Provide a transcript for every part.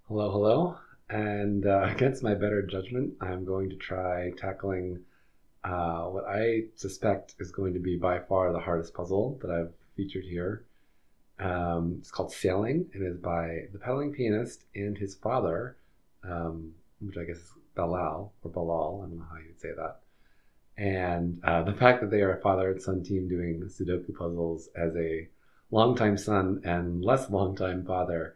Hello, hello. And against my better judgment, I'm going to try tackling what I suspect is going to be by far the hardest puzzle that I've featured here. It's called Sailing. It is by the pedaling pianist and his father, which I guess is Bellal or Bellal. I don't know how you'd say that. And the fact that they are a father and son team doing Sudoku puzzles as a longtime son and less longtime father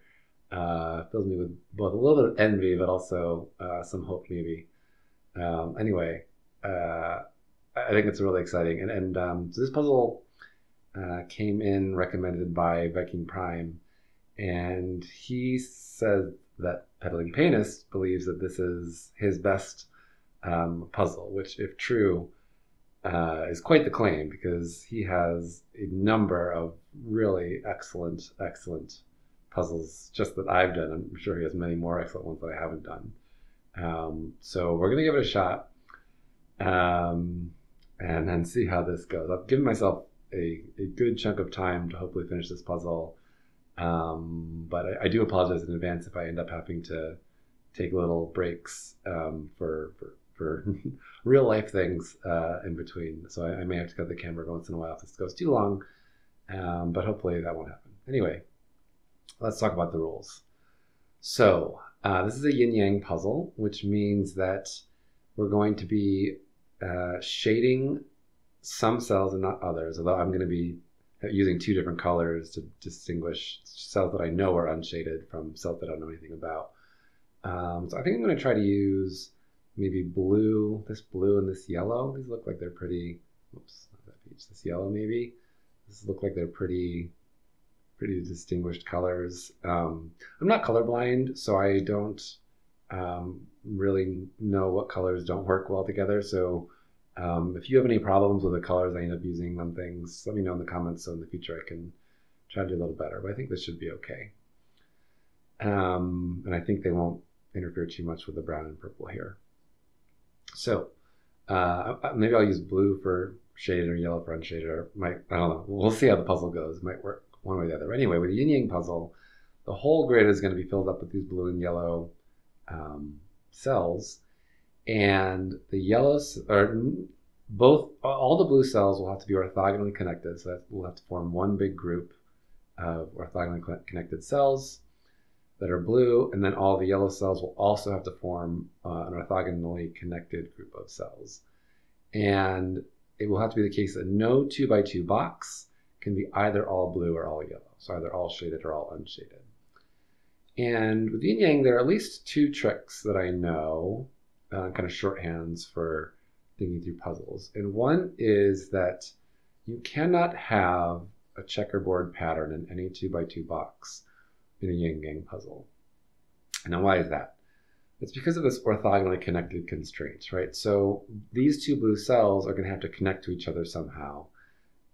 fills me with both a little bit of envy, but also some hope, maybe. Anyway, I think it's really exciting. So this puzzle came in recommended by Viking Prime, and he says that Pedaling Pianist believes that this is his best puzzle, which, if true, is quite the claim because he has a number of really excellent puzzles just that I've done. I'm sure he has many more excellent ones that I haven't done. So we're going to give it a shot and then see how this goes. I've given myself a good chunk of time to hopefully finish this puzzle. But I do apologize in advance if I end up having to take little breaks for real life things in between. So I may have to cut the camera once in a while if this goes too long, but hopefully that won't happen. Anyway, let's talk about the rules. So this is a yin-yang puzzle, which means that we're going to be shading some cells and not others, although I'm going to be using two different colors to distinguish cells that I know are unshaded from cells that I don't know anything about. So I think I'm going to try to use maybe blue, this blue and this yellow. These look like they're pretty, oops, not that peach, this yellow maybe. These look like they're pretty distinguished colors. I'm not colorblind, so I don't really know what colors don't work well together. So if you have any problems with the colors I end up using on things, let me know in the comments so in the future I can try to do a little better. But I think this should be okay. And I think they won't interfere too much with the brown and purple here. So maybe I'll use blue for shaded or yellow for unshaded, or I don't know. We'll see how the puzzle goes. It might work one way or the other. Anyway, with the yin-yang puzzle, the whole grid is going to be filled up with these blue and yellow cells, and the yellows are all the blue cells will have to be orthogonally connected, so that we'll have to form one big group of orthogonally connected cells that are blue, and then all the yellow cells will also have to form an orthogonally connected group of cells. And it will have to be the case that no 2x2 box can be either all blue or all yellow, so either all shaded or all unshaded. And with yin-yang, there are at least two tricks that I know, kind of shorthands for thinking through puzzles. And one is that you cannot have a checkerboard pattern in any 2x2 box in a yin-yang puzzle. Now, why is that? It's because of this orthogonally connected constraint, right? So these two blue cells are going to have to connect to each other somehow,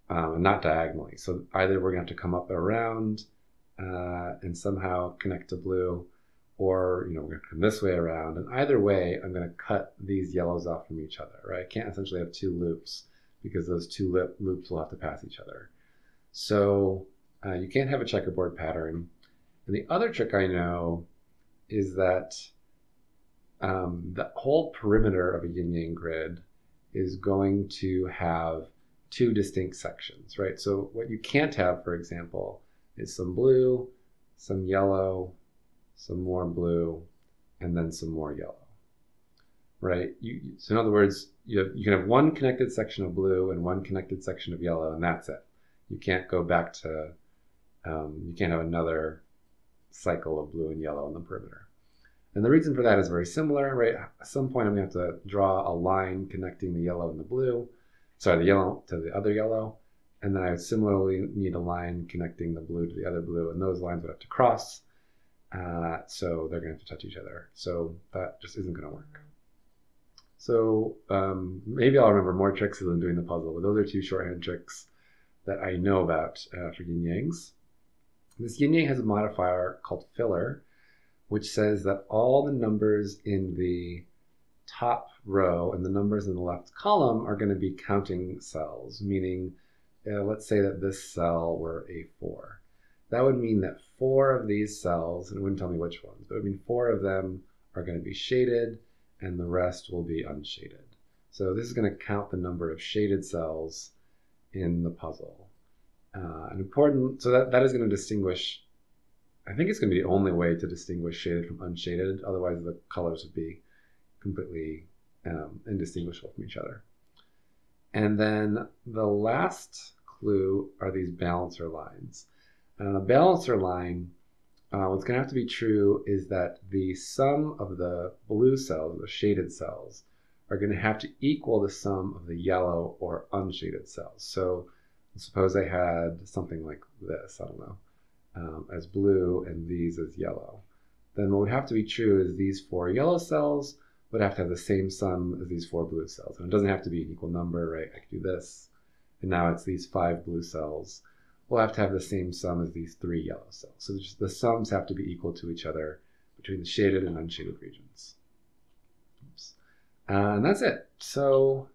and not diagonally. So either we're going to have to come up and around and somehow connect to blue, or we're going to come this way around. And either way, I'm going to cut these yellows off from each other, right? I can't essentially have two loops because those two loops will have to pass each other. So you can't have a checkerboard pattern. And the other trick I know is that the whole perimeter of a yin-yang grid is going to have two distinct sections, right? So what you can't have, for example, is some blue, some yellow, some more blue, and then some more yellow, right? So in other words, you can have one connected section of blue and one connected section of yellow, and that's it. You can't go back to, you can't have another cycle of blue and yellow in the perimeter. And the reason for that is very similar, right? At some point, I'm going to have to draw a line connecting the yellow and the blue, sorry, the yellow to the other yellow. And then I would similarly need a line connecting the blue to the other blue, and those lines would have to cross. So they're going to have to touch each other. So that just isn't going to work. So maybe I'll remember more tricks than doing the puzzle, but those are two shorthand tricks that I know about for yin-yangs. This yin-yang has a modifier called filler, which says that all the numbers in the top row and the numbers in the left column are going to be counting cells, meaning let's say that this cell were A4. that would mean that 4 of these cells, and it wouldn't tell me which ones, but it would mean 4 of them are going to be shaded and the rest will be unshaded. So this is going to count the number of shaded cells in the puzzle. So that is going to distinguish, I think it's going to be the only way to distinguish shaded from unshaded, otherwise the colors would be completely indistinguishable from each other. And then the last clue are these balancer lines. And on a balancer line, what's going to have to be true is that the sum of the blue cells, the shaded cells, are going to have to equal the sum of the yellow or unshaded cells. So suppose I had something like this, I don't know, as blue and these as yellow. Then what would have to be true is these 4 yellow cells would have to have the same sum as these 4 blue cells. And it doesn't have to be an equal number, right? I could do this, and now it's these 5 blue cells will have to have the same sum as these 3 yellow cells. So just the sums have to be equal to each other between the shaded and unshaded regions. Oops. And that's it. So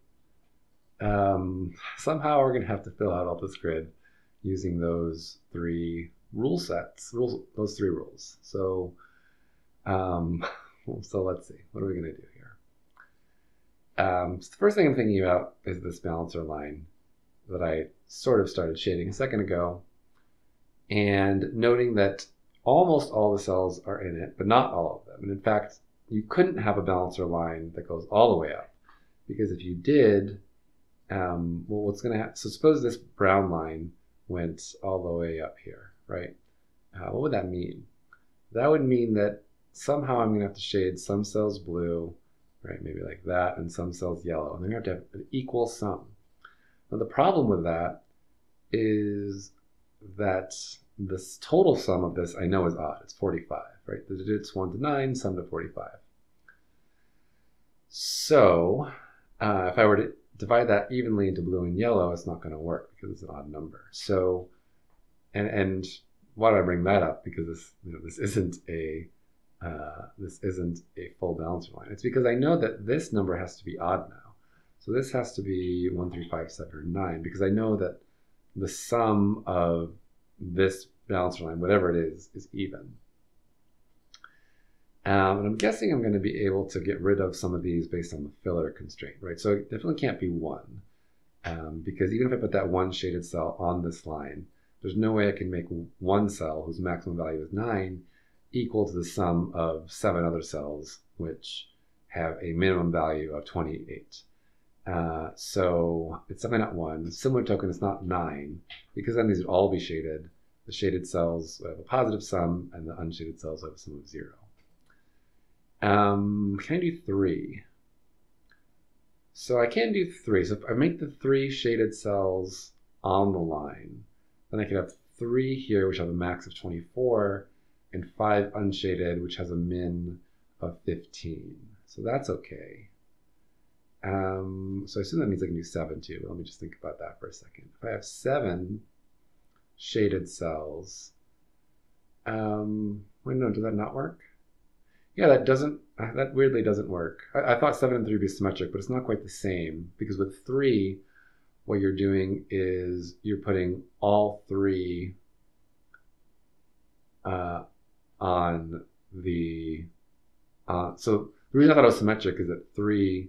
somehow we're going to have to fill out all this grid using those 3 rule sets, those 3 rules. So, so let's see, what are we going to do here? So the first thing I'm thinking about is this balancer line that I sort of started shading a second ago, and noting that almost all the cells are in it, but not all of them. And in fact, you couldn't have a balancer line that goes all the way up, because if you did, well, what's going to happen? So suppose this brown line went all the way up here, right? What would that mean? That would mean that somehow I'm going to have to shade some cells blue, right? Maybe like that, and some cells yellow. And they're going to have an equal sum. Now the problem with that is that this total sum of this I know is odd. It's 45, right? The digits 1 to 9, sum to 45. So if I were to divide that evenly into blue and yellow, it's not going to work because it's an odd number. So, and why do I bring that up? Because this isn't a full balancer line. It's because I know that this number has to be odd now. So this has to be 1, 3, 5, 7, or 9, because I know that the sum of this balancer line, whatever it is even. And I'm guessing I'm going to be able to get rid of some of these based on the filler constraint, right? So it definitely can't be 1, because even if I put that 1 shaded cell on this line, there's no way I can make 1 cell whose maximum value is 9 equal to the sum of 7 other cells, which have a minimum value of 28. So it's definitely not 1. Similar token, it's not 9, because then these would all be shaded. The shaded cells have a positive sum, and the unshaded cells have a sum of 0. Can I do 3? So I can do 3. So if I make the 3 shaded cells on the line, then I could have 3 here, which have a max of 24, and 5 unshaded, which has a min of 15. So that's okay. So I assume that means I can do 7 too. Let me just think about that for a second. If I have 7 shaded cells, wait, no, does that not work? Yeah, that weirdly doesn't work. I thought 7 and 3 would be symmetric, but it's not quite the same, because with 3, what you're doing is you're putting all 3 on the, so the reason I thought it was symmetric is that 3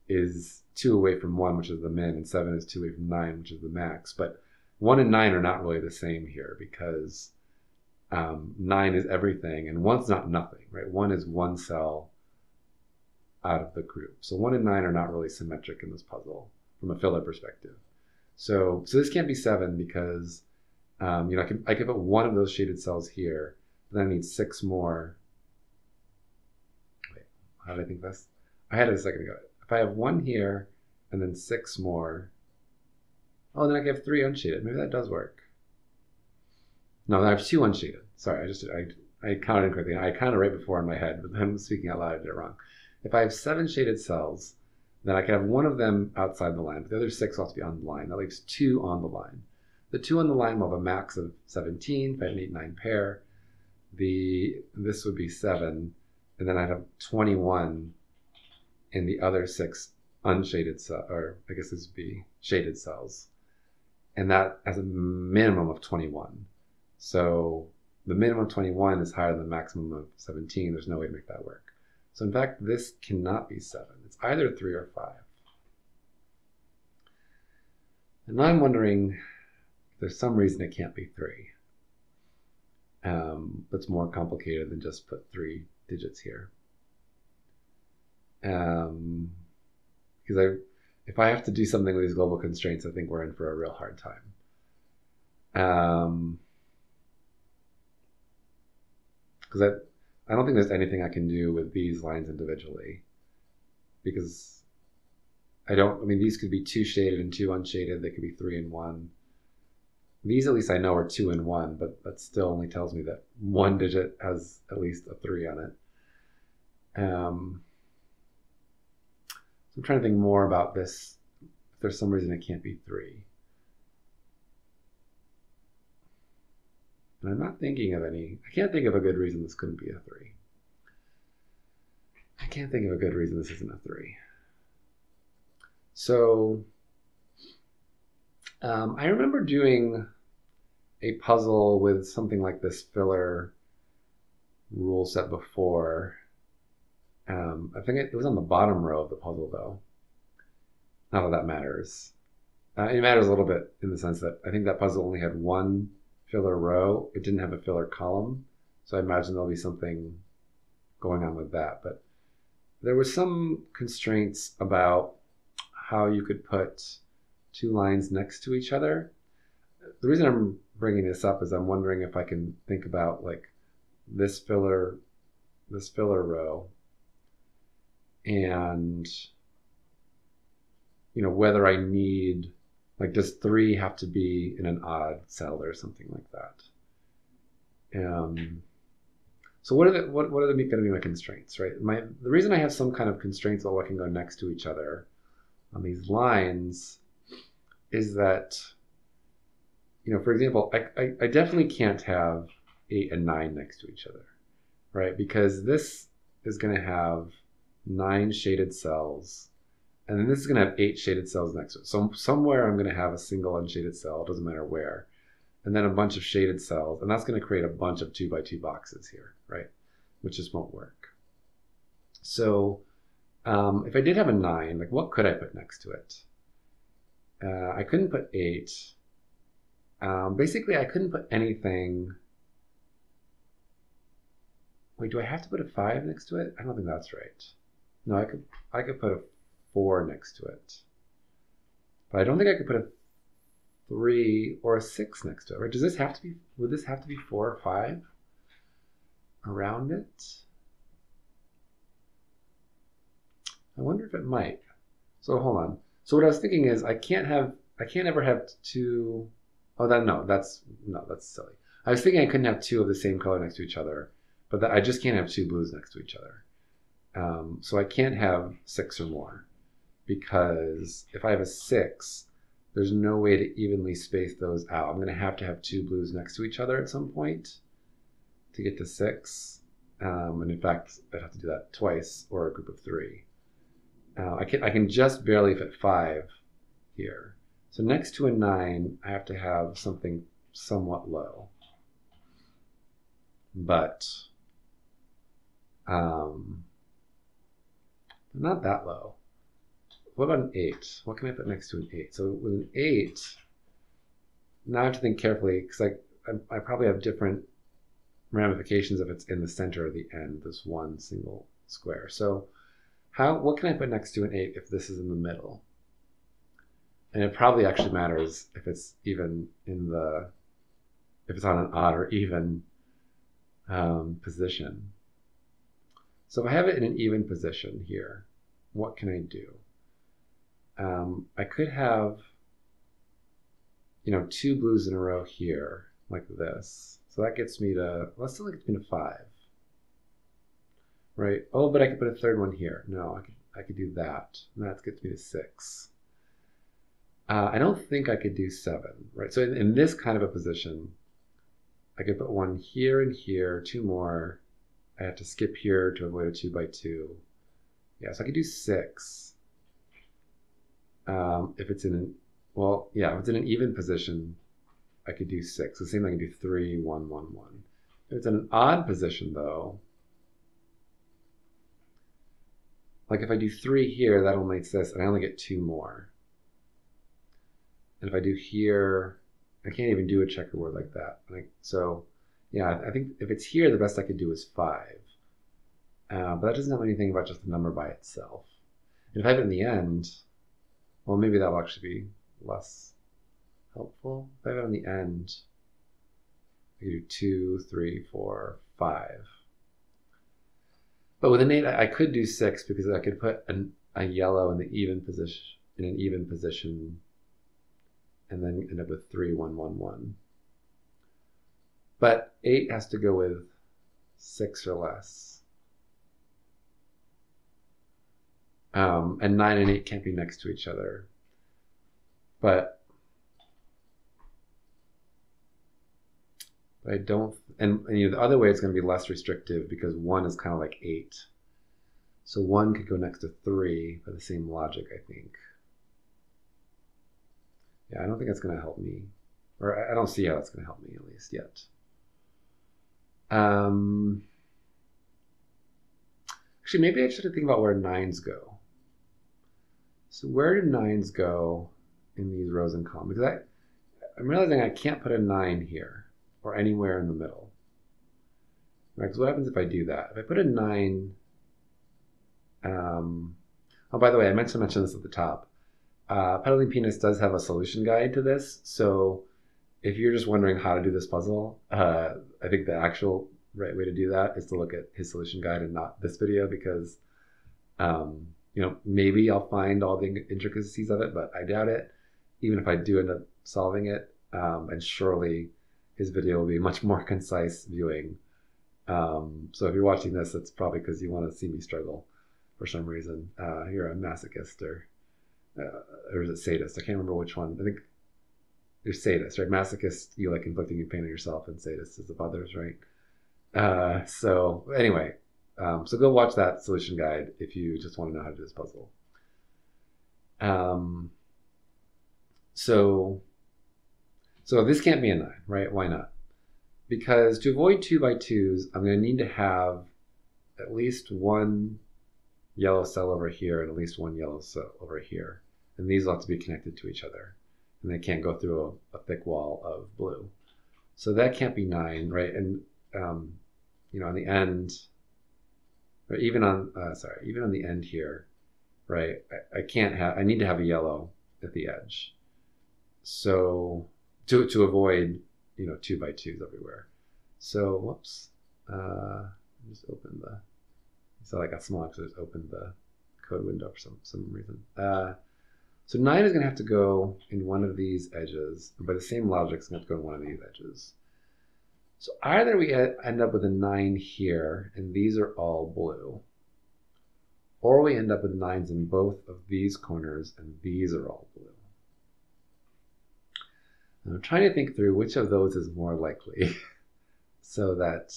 is 2 away from 1, which is the min, and 7 is 2 away from 9, which is the max. But 1 and 9 are not really the same here, because 9 is everything, and 1's not nothing, right? 1 is 1 cell out of the group. So 1 and 9 are not really symmetric in this puzzle from a filler perspective. So this can't be 7 because I could put 1 of those shaded cells here, but then I need 6 more. Wait, how did I think this? I had it a second ago. If I have 1 here and then 6 more, oh, then I can have 3 unshaded. Maybe that does work. No, I have 2 unshaded. Sorry, I counted incorrectly. I counted right before in my head, but then speaking out loud, I did it wrong. If I have 7 shaded cells, then I can have 1 of them outside the line, but the other 6 will have to be on the line. That leaves 2 on the line. The 2 on the line will have a max of 17, if I have an 8, 9 pair. This would be 7, and then I'd have 21 in the other 6 unshaded cells, or I guess this would be shaded cells. And that has a minimum of 21. So the minimum of 21 is higher than the maximum of 17. There's no way to make that work. So in fact, this cannot be 7. It's either 3 or 5. And now I'm wondering if there's some reason it can't be 3. That's more complicated than just put 3 digits here. Because if I have to do something with these global constraints, I think we're in for a real hard time. Because I don't think there's anything I can do with these lines individually. Because these could be 2 shaded and 2 unshaded. They could be 3 and 1. These, at least I know, are 2 and 1, but that still only tells me that one digit has at least a 3 on it. So I'm trying to think more about this. If there's some reason it can't be 3. And I'm not thinking of any. I can't think of a good reason this couldn't be a 3. I can't think of a good reason this isn't a 3. So I remember doing a puzzle with something like this filler rule set before. I think it was on the bottom row of the puzzle, though. Not that that matters. It matters a little bit in the sense that I think that puzzle only had 1 filler row. It didn't have a filler column. So I imagine there'll be something going on with that. But there were some constraints about how you could put 2 lines next to each other. The reason I'm bringing this up is I'm wondering if I can think about like this filler row, and whether I need, like, does 3 have to be in an odd cell or something like that? So what are going to be my constraints, right? The reason I have some kind of constraints about what can go next to each other on these lines is that, for example, I definitely can't have 8 and 9 next to each other, right? Because this is going to have 9 shaded cells, and then this is going to have 8 shaded cells next to it. So somewhere I'm going to have a single unshaded cell, it doesn't matter where, and then a bunch of shaded cells, and that's going to create a bunch of 2 by 2 boxes here, right? Which just won't work. So if I did have a 9, like, what could I put next to it? I couldn't put 8. Basically, I couldn't put anything. Wait, do I have to put a 5 next to it? I don't think that's right. No, I could put a 4 next to it. But I don't think I could put a 3 or a 6 next to it, right? Would this have to be 4 or 5 around it? I wonder if it might. So hold on. So what I was thinking is I can't ever have 2. Oh, that's silly. I was thinking I couldn't have 2 of the same color next to each other, but I just can't have 2 blues next to each other. So I can't have 6 or more, because if I have a 6, there's no way to evenly space those out. I'm going to have 2 blues next to each other at some point to get to 6. And in fact, I'd have to do that twice, or a group of 3. I can just barely fit 5 here. So next to a 9, I have to have something somewhat low. But not that low. What about an 8? What can I put next to an 8? So with an 8, now I have to think carefully, because I probably have different ramifications if it's in the center or the end, this one single square. So what can I put next to an 8 if this is in the middle? And it probably actually matters if it's even if it's on an odd or even position. So if I have it in an even position here, what can I do? I could have, 2 blues in a row here, like this. So that gets me to, let's say it gets me to 5. Right? Oh, but I could put a 3rd one here. No, I could do that. And that gets me to 6. I don't think I could do 7, right? So in this kind of a position, I could put 1 here and here, 2 more. I have to skip here to avoid a 2 by 2. Yeah, so I could do 6. If it's in if it's in an even position, I could do 6. The same thing I can do 3, 1, 1, 1. If it's in an odd position though, like if I do 3 here, that eliminates this, and I only get 2 more. And if I do here, I can't even do a checkerboard like that. So yeah, I think if it's here, the best I could do is 5. But that doesn't know anything about just the number by itself. And if I have it in the end, well, maybe that will actually be less helpful. If I have it on the end, I could do 2, 3, 4, 5. But with an 8, I could do 6 because I could put a yellow in the even position, in an even position, and then end up with 3, 1, 1, 1. But 8 has to go with 6 or less. And 9 and 8 can't be next to each other. But I don't, and the other way it's going to be less restrictive because 1 is kind of like 8. So 1 could go next to 3 by the same logic, I think. Yeah, I don't think that's going to help me. Or I don't see how that's going to help me, at least yet. Actually, maybe I should think about where 9s go. So where do 9s go in these rows and columns? Because I'm realizing I can't put a 9 here or anywhere in the middle. Right? Because what happens if I do that? If I put a 9, oh, by the way, I meant to mention this at the top. Pedaling Pianist does have a solution guide to this. So if you're just wondering how to do this puzzle, I think the actual right way to do that is to look at his solution guide and not this video because maybe I'll find all the intricacies of it, but I doubt it. Even if I do end up solving it, and surely his video will be much more concise viewing. So if you're watching this, it's probably because you want to see me struggle for some reason. You're a masochist or is it sadist? I can't remember which one. I think you're sadist, right? Masochist, you like inflicting your pain on yourself, and sadist is of others, right? So anyway. So go watch that solution guide if you just want to know how to do this puzzle. So this can't be a 9, right? Why not? Because to avoid 2x2s, I'm going to need to have at least one yellow cell over here and at least one yellow cell over here. And these will have to be connected to each other. And they can't go through a thick wall of blue. So that can't be 9, right? And, on the end, or even on the end here, right? I need to have a yellow at the edge. So to avoid, 2x2s everywhere. So, whoops. Just open so I got small because I just opened the code window for some reason. So 9 is going to have to go in one of these edges. And by the same logic, it's going to have to go in one of these edges. So either we end up with a 9 here, and these are all blue, or we end up with 9s in both of these corners, and these are all blue. And I'm trying to think through which of those is more likely so that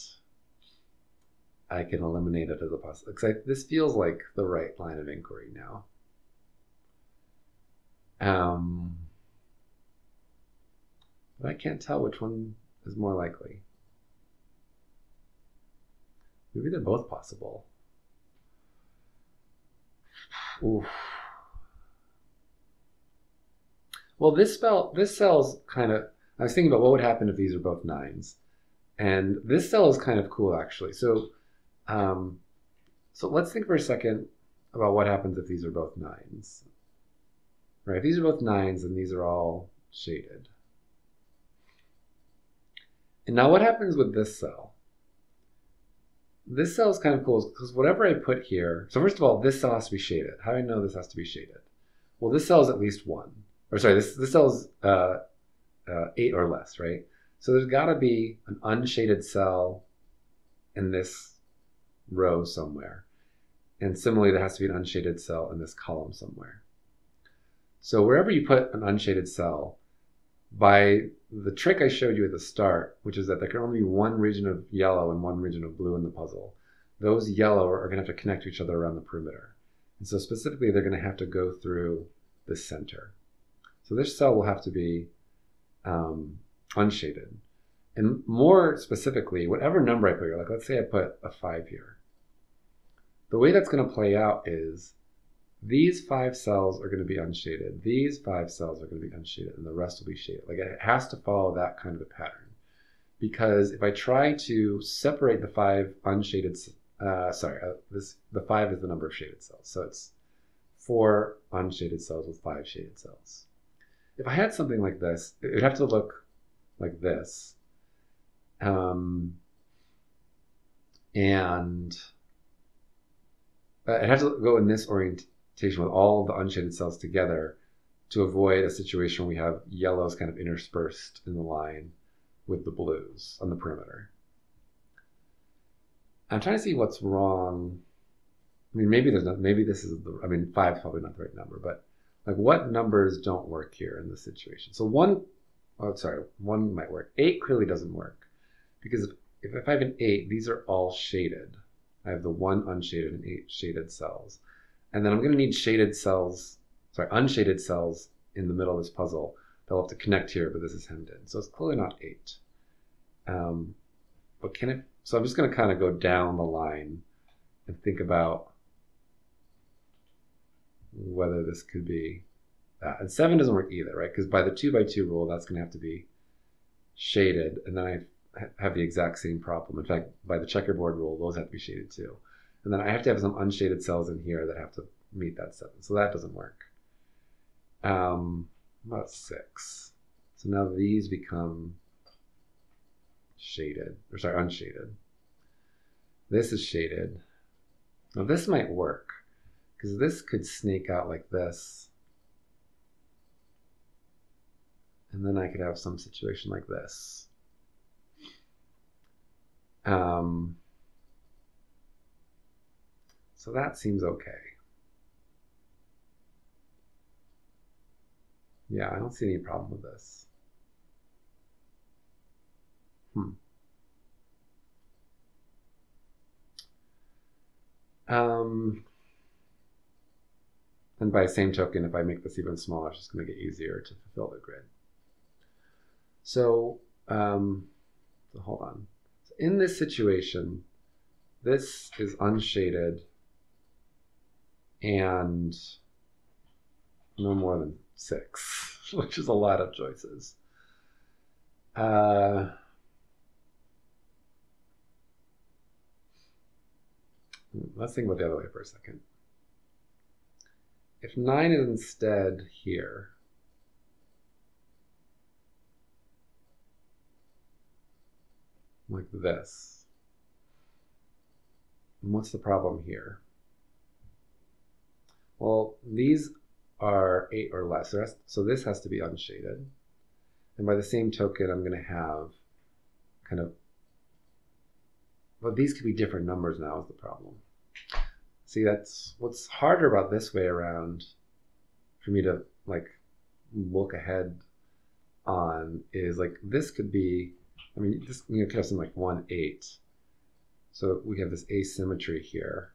I can eliminate it as a possibility. Because this feels like the right line of inquiry now. But I can't tell which one is more likely. Maybe they're both possible. Oof. Well, this cell's kind of, I was thinking about what would happen if these are both 9s. And this cell is kind of cool, actually. So let's think for a second about what happens if these are both 9s. Right, if these are both 9s and these are all shaded. And now what happens with this cell? This cell is kind of cool because whatever I put here, so first of all, this cell has to be shaded. How do I know this has to be shaded? Well, this cell is at least 1. Or sorry, this cell is 8 or less, right? So there's got to be an unshaded cell in this row somewhere. And similarly, there has to be an unshaded cell in this column somewhere. So wherever you put an unshaded cell, by the trick I showed you at the start, which is that there can only be one region of yellow and one region of blue in the puzzle, those yellow are going to have to connect to each other around the perimeter. And so specifically, they're going to have to go through the center. So this cell will have to be unshaded. And more specifically, whatever number I put here, like let's say I put a 5 here. The way that's going to play out is these 5 cells are going to be unshaded. These 5 cells are going to be unshaded, and the rest will be shaded. Like it has to follow that kind of a pattern. Because if I try to separate the 5 unshaded, the 5 is the number of shaded cells. So it's 4 unshaded cells with 5 shaded cells. If I had something like this, it would have to look like this. And it has to go in this orientation with all the unshaded cells together to avoid a situation where we have yellows kind of interspersed in the line with the blues on the perimeter. I'm trying to see what's wrong. I mean, maybe this is 5 is probably not the right number, but like what numbers don't work here in this situation? So 1 might work. 8 clearly doesn't work because if I have an 8, these are all shaded. I have the 1 unshaded and 8 shaded cells. And then I'm going to need unshaded cells in the middle of this puzzle. They'll have to connect here, but this is hemmed in. So it's clearly not 8. But can it? So I'm just going to kind of go down the line and think about whether this could be that. And 7 doesn't work either, right? Because by the 2 by 2 rule, that's going to have to be shaded. And then I have the exact same problem. In fact, by the checkerboard rule, those have to be shaded too. And then I have to have some unshaded cells in here that have to meet that 7. So that doesn't work. About 6. So now these become unshaded. This is shaded. Now this might work because this could snake out like this. And then I could have some situation like this. So that seems okay. Yeah, I don't see any problem with this. And by the same token, if I make this even smaller, it's just going to get easier to fulfill the grid. So hold on. So in this situation, this is unshaded and no more than 6, which is a lot of choices. Let's think about the other way for a second. If 9 is instead here, like this, what's the problem here? Well, these are 8 or less, so this has to be unshaded. And by the same token, I'm going to have kind of, well, these could be different numbers now is the problem. See, that's what's harder about this way around for me to like look ahead on is like this could be, I mean, this could have something like 1, 8. So we have this asymmetry here.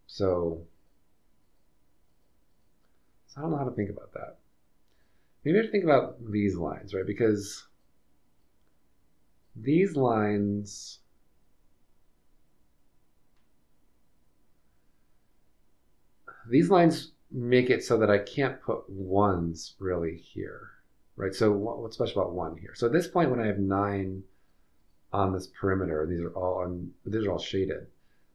So I don't know how to think about that. Maybe I have to think about these lines, right? Because these lines make it so that I can't put 1s really here, right? So what's special about 1 here? So at this point when I have 9 on this perimeter, these are all shaded.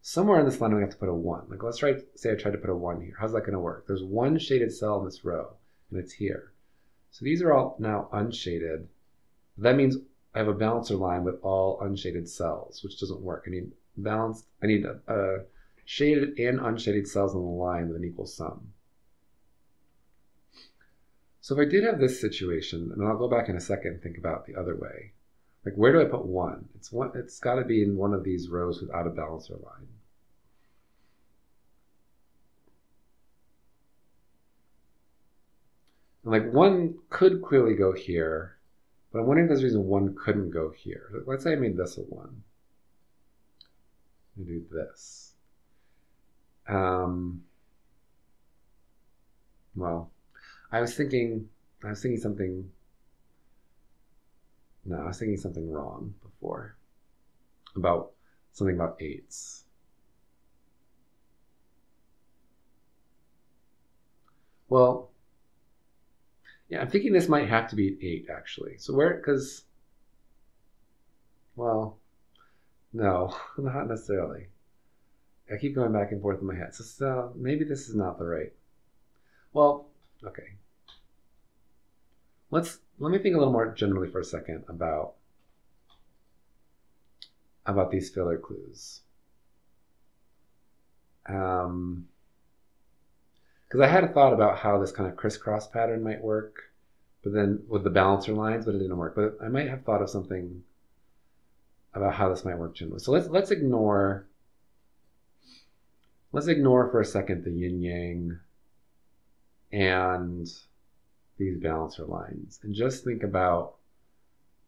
Somewhere in this line, we have to put a 1. Like let's say I tried to put a 1 here. How's that going to work? There's 1 shaded cell in this row, and it's here. So these are all now unshaded. That means I have a balancer line with all unshaded cells, which doesn't work. I need shaded and unshaded cells on the line with an equal sum. So if I did have this situation, and I'll go back in a second and think about the other way. Like where do I put 1? It's got to be in one of these rows without a balancer line. And like 1 could clearly go here, but I'm wondering if there's a reason 1 couldn't go here. Let's say I made this a 1. I do this. well, I was thinking something, no, I was thinking something wrong before about something about eights. Well, yeah, I'm thinking this might have to be 8 actually. So where, because, well, no, not necessarily. I keep going back and forth in my head. So maybe this is not the right. Well, okay. Let me think a little more generally for a second about these filler clues. Because I had a thought about how this kind of crisscross pattern might work, but then with the balancer lines, but it didn't work. But I might have thought of something about how this might work generally. So let's ignore for a second the yin-yang and these balancer lines and just think about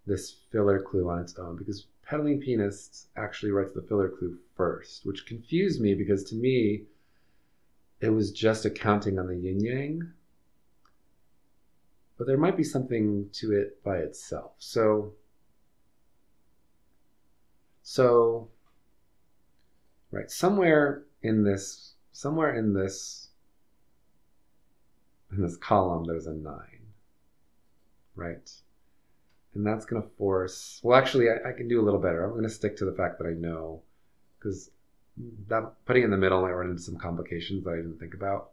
this filler clue on its own, because Pedaling Pianist actually writes the filler clue first, which confused me because to me it was just accounting on the yin-yang, but there might be something to it by itself. So right, somewhere in this column there's a 9, right? And that's going to force, well, actually, I can do a little better. I'm going to stick to the fact that I know, because that putting it in the middle might run into some complications that I didn't think about.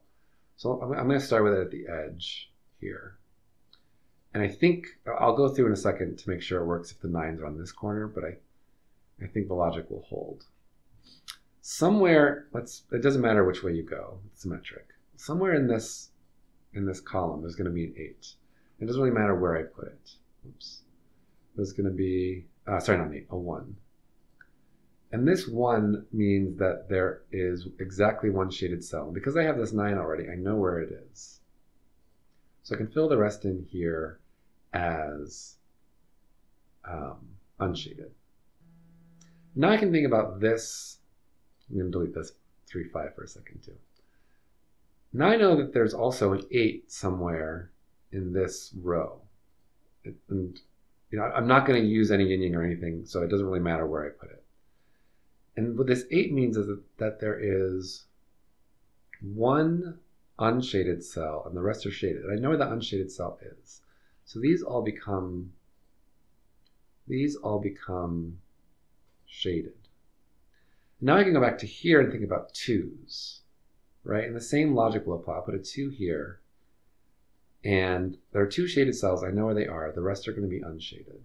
So I'm going to start with it at the edge here. And I think I'll go through in a second to make sure it works if the 9s are on this corner, but I think the logic will hold. Somewhere, it doesn't matter which way you go, it's symmetric. Somewhere in this column, there's going to be an 8. It doesn't really matter where I put it. Oops. There's going to be, sorry, not 8, a 1. And this 1 means that there is exactly one shaded cell. And because I have this 9 already, I know where it is. So I can fill the rest in here as unshaded. Now I can think about this. I'm going to delete this 3, 5 for a second too. Now I know that there's also an 8 somewhere in this row. And you know, I'm not going to use any yin-yang or anything, so it doesn't really matter where I put it. And what this 8 means is that there is one unshaded cell and the rest are shaded. And I know where the unshaded cell is. So these all become shaded. Now I can go back to here and think about 2s, right? And the same logic will apply. I'll put a 2 here. And there are 2 shaded cells. I know where they are. The rest are going to be unshaded.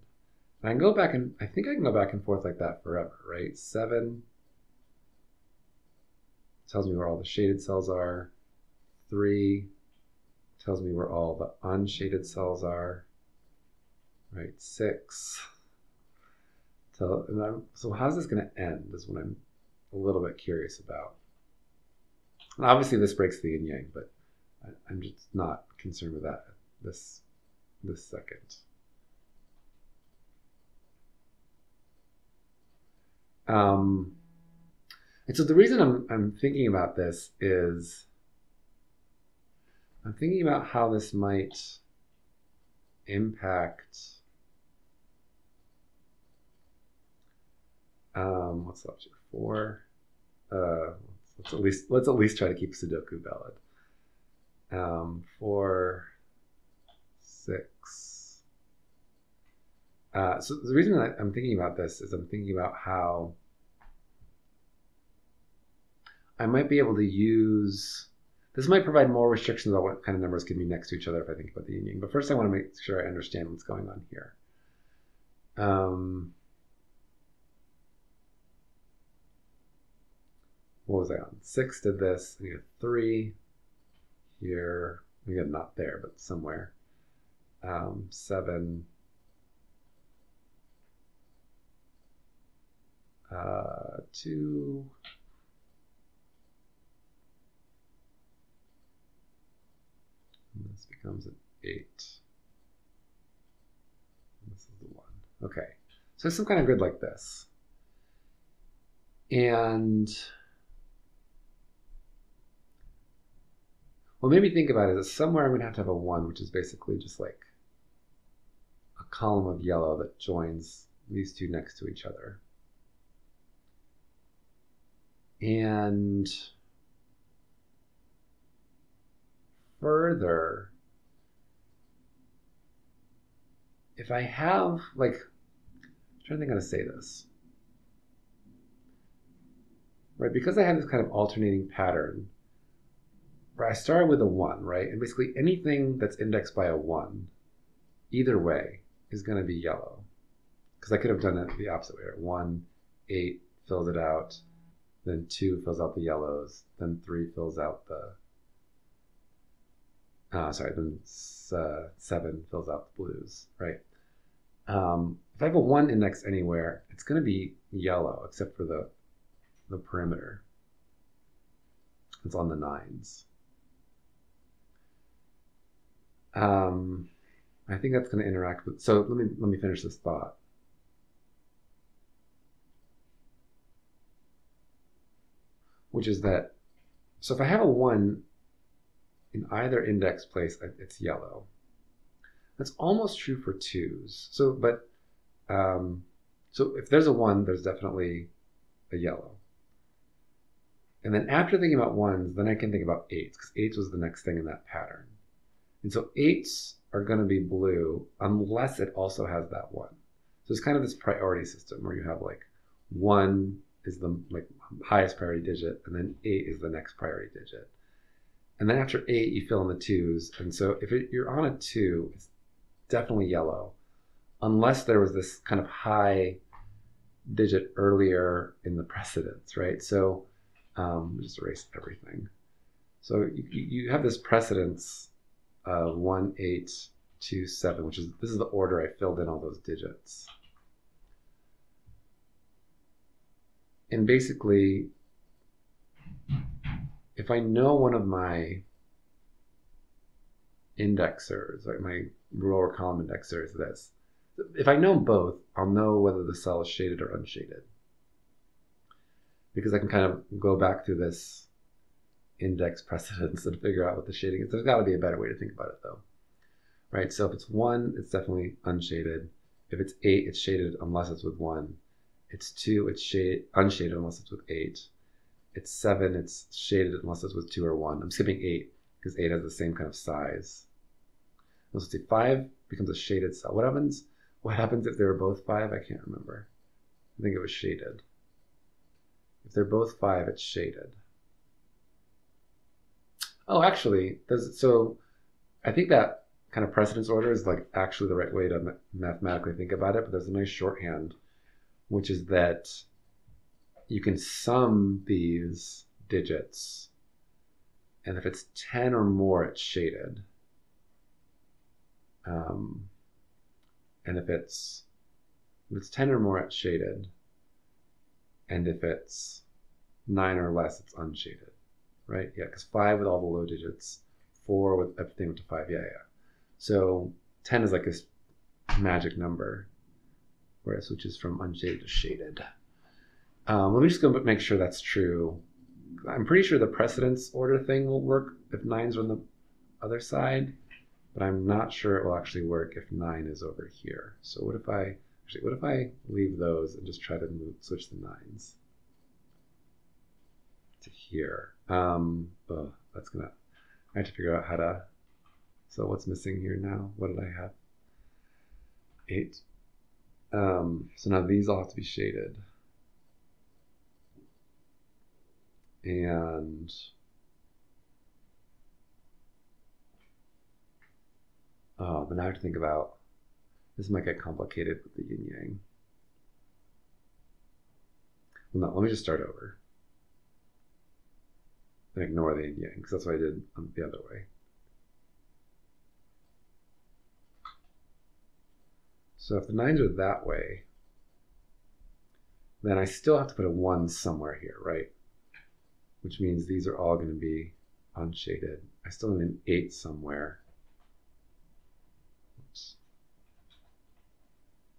And I can go back and I think I can go back and forth like that forever, right? 7 tells me where all the shaded cells are. 3 tells me where all the unshaded cells are, right? 6. So how's this going to end is what I'm a little bit curious about. And obviously this breaks the yin-yang, but I'm just not concerned with that this second. And so the reason I'm thinking about this is I'm thinking about how this might impact what's the object 4? Let's at least try to keep Sudoku valid. 4, 6. So the reason that I'm thinking about this is I'm thinking about how I might be able to use, this might provide more restrictions on what kind of numbers can be next to each other if I think about the yin-yang. But first I want to make sure I understand what's going on here. What was I on? 6 did this. We got 3 here. We got not there, but somewhere. 7. 2. And this becomes an 8. And this is the 1. Okay. So some kind of grid like this. And What made me think about it is somewhere I'm going to have a 1, which is basically just like a column of yellow that joins these two next to each other. And further, if I have, like, I'm trying to think how to say this. Right, because I have this kind of alternating pattern, where I start with a 1, right? And basically anything that's indexed by a 1, either way, is going to be yellow. Because I could have done it the opposite way. Right? 1, 8 fills it out, then 2 fills out the yellows, then 3 fills out the, then 7 fills out the blues, right? If I have a 1 index anywhere, it's going to be yellow, except for the perimeter. It's on the 9s. I think that's going to interact with, so let me finish this thought. Which is that, so if I have a 1 in either index place, it's yellow. That's almost true for 2s. So if there's a 1, there's definitely a yellow. And then after thinking about 1s, then I can think about 8s, because 8s was the next thing in that pattern. And so 8s are going to be blue unless it also has that 1. So it's kind of this priority system where you have like 1 is the like highest priority digit, and then 8 is the next priority digit. And then after 8, you fill in the 2s. And so if you're on a 2, it's definitely yellow, unless there was this kind of high digit earlier in the precedence, right? So just erase everything. So you have this precedence of 1, 8, 2, 7, this is the order I filled in all those digits. And basically, if I know one of my indexers, like my row or column indexer is this, if I know both, I'll know whether the cell is shaded or unshaded. Because I can kind of go back through this index precedence and figure out what the shading is. There's got to be a better way to think about it, though. Right, so if it's 1, it's definitely unshaded. If it's 8, it's shaded unless it's with 1. It's 2, it's unshaded unless it's with 8. It's 7, it's shaded unless it's with 2 or 1. I'm skipping 8 because 8 has the same kind of size. Let's see, 5 becomes a shaded cell. What happens if they were both 5? I can't remember. I think it was shaded. If they're both 5, it's shaded. Oh, actually, so I think that kind of precedence order is like actually the right way to mathematically think about it, but there's a nice shorthand, which is that you can sum these digits, and if it's 10 or more, it's shaded. And if it's 10 or more, it's shaded. And if it's 9 or less, it's unshaded, right? Yeah, because 5 with all the low digits, 4 with everything up to 5, yeah. So 10 is like this magic number, where it switches from unshaded to shaded. Let me just go make sure that's true. I'm pretty sure the precedence order thing will work if 9's on the other side, but I'm not sure it will actually work if 9 is over here. So what if I leave those and just try to switch the 9's to here? That's gonna, I have to figure out how to, so what's missing here now? What did I have? 8. So now these all have to be shaded. And then I have to think about, this might get complicated with the yin-yang. Well, no, let me just start over and ignore the yin-yang, because that's what I did the other way. So if the 9's are that way, then I still have to put a 1 somewhere here, right? Which means these are all going to be unshaded. I still need an 8 somewhere. Oops.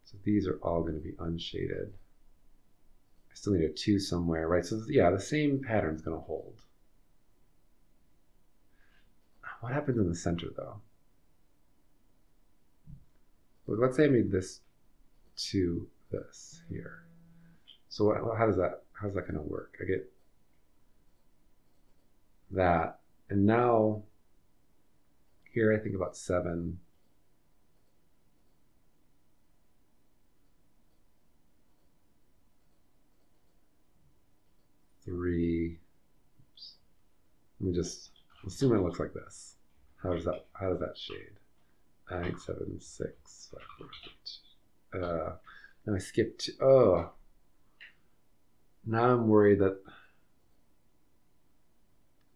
So these are all going to be unshaded. I still need a 2 somewhere, right? So yeah, the same pattern's going to hold. What happens in the center though? Look, let's say I made this to this here. So how's that going to work? I get that, and now here I think about 7. Three. Oops. Let me just assume it looks like this. How does that shade? 9, 7, 6, 5, 4, 3, 2. Now I skipped. Oh. Now I'm worried that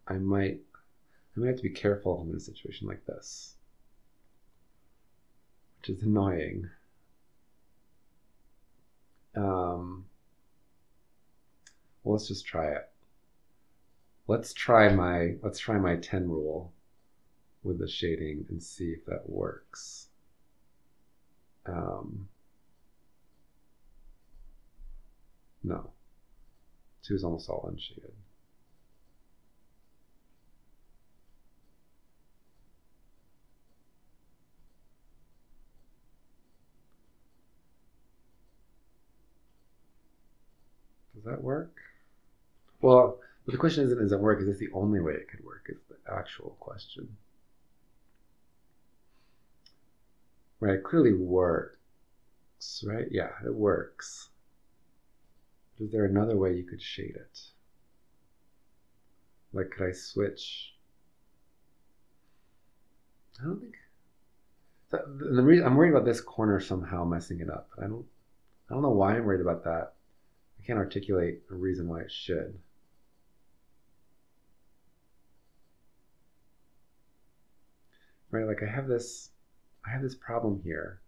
I might have to be careful in a situation like this, which is annoying. Well, let's just try it. Let's try my 10 rule with the shading and see if that works. No. 2 is almost all unshaded. Does that work? Well, but the question isn't, does it work? Is this the only way it could work? Is the actual question. Right, it clearly works, right? Yeah, it works. Is there another way you could shade it? Like, could I switch? I don't think. The reason I'm worried about this corner somehow messing it up. I don't know why I'm worried about that. I can't articulate a reason why it should. Right, like I have this problem here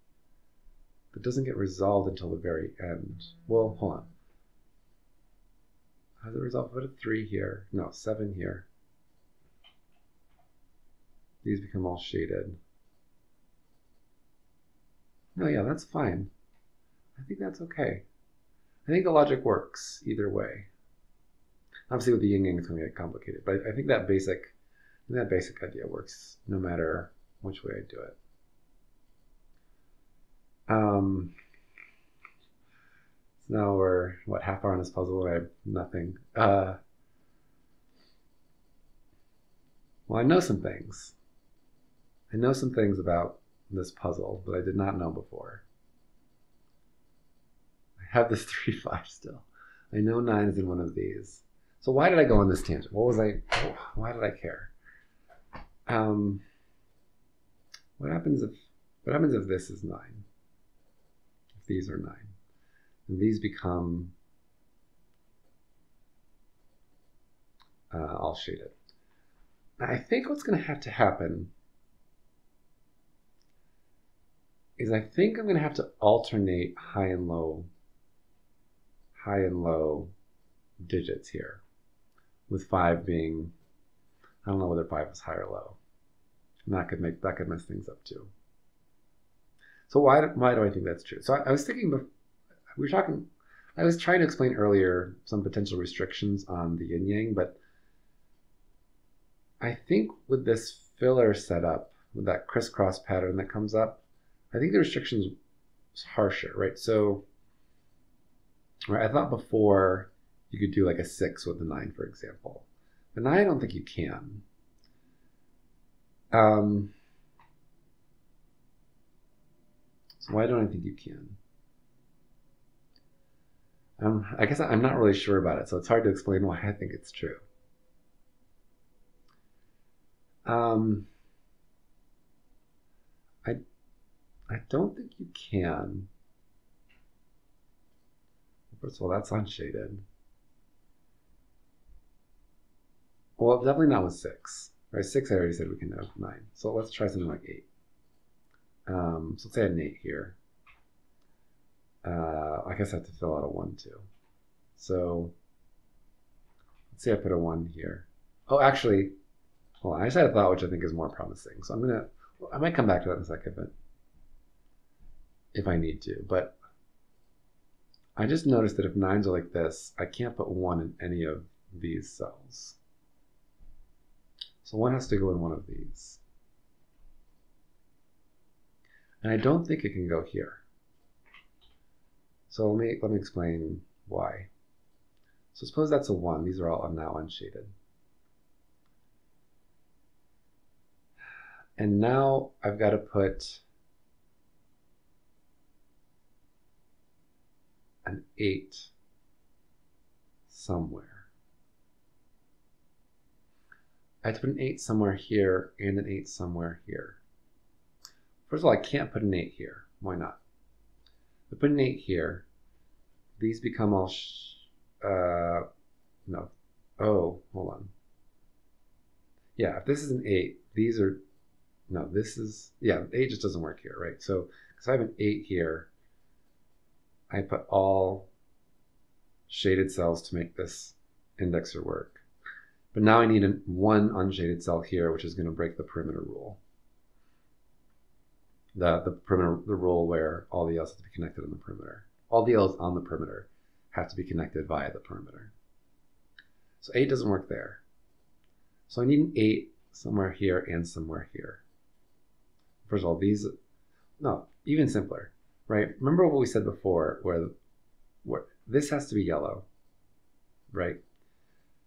that doesn't get resolved until the very end. Well, hold on. How's it resolved? Put a 3 here. No, 7 here. These become all shaded. No, yeah, that's fine. I think that's okay. I think the logic works either way. Obviously with the yin-yang it's going to get complicated, but I think that basic idea works no matter which way I do it. So now we're, what, half hour on this puzzle and I have nothing. Well, I know some things. I know some things about this puzzle that I did not know before. I have this 3, 5 still. I know 9 is in one of these. So why did I go on this tangent? Why did I care? What happens if this is 9? If these are 9. And these become all shaded. Now, I think what's going to have to happen is I think I'm going to have to alternate high and low digits here, with 5 being, I don't know whether 5 is high or low. And that could mess things up too. So why do I think that's true? So I was thinking, I was trying to explain earlier some potential restrictions on the yin-yang, but I think with this filler setup, with that crisscross pattern that comes up, I think the restrictions is harsher, right? So, right, I thought before you could do like a 6 with the 9, for example. But now I don't think you can. So why don't I think you can? I guess I'm not really sure about it, so it's hard to explain why I think it's true. I don't think you can. First of all, that's unshaded. Well, definitely not with 6. Right, 6 I already said we can have 9. So let's try something like 8. So let's say an 8 here. I guess I have to fill out a 1 too. So let's say I put a 1 here. Oh, actually, hold on. I just had a thought which I think is more promising. So I might come back to that in a second, but if I need to. But I just noticed that if 9s are like this, I can't put 1 in any of these cells. So 1 has to go in one of these. And I don't think it can go here. So let me explain why. So suppose that's a 1. These are all now unshaded. And now I've got to put an 8 somewhere. I have to put an 8 somewhere here and an 8 somewhere here. First of all, I can't put an 8 here. Why not? If I put an 8 here, these become all no. Oh, hold on. Yeah, if this is an 8, these are, no, this is, yeah, 8 just doesn't work here, right? So, because I have an 8 here, I put all shaded cells to make this indexer work. But now I need one unshaded cell here, which is going to break the perimeter rule. The rule where all the yellows have to be connected on the perimeter. All the yellows on the perimeter have to be connected via the perimeter. So 8 doesn't work there. So I need an 8 somewhere here and somewhere here. First of all, these, no, even simpler, right? Remember what we said before, where this has to be yellow, right?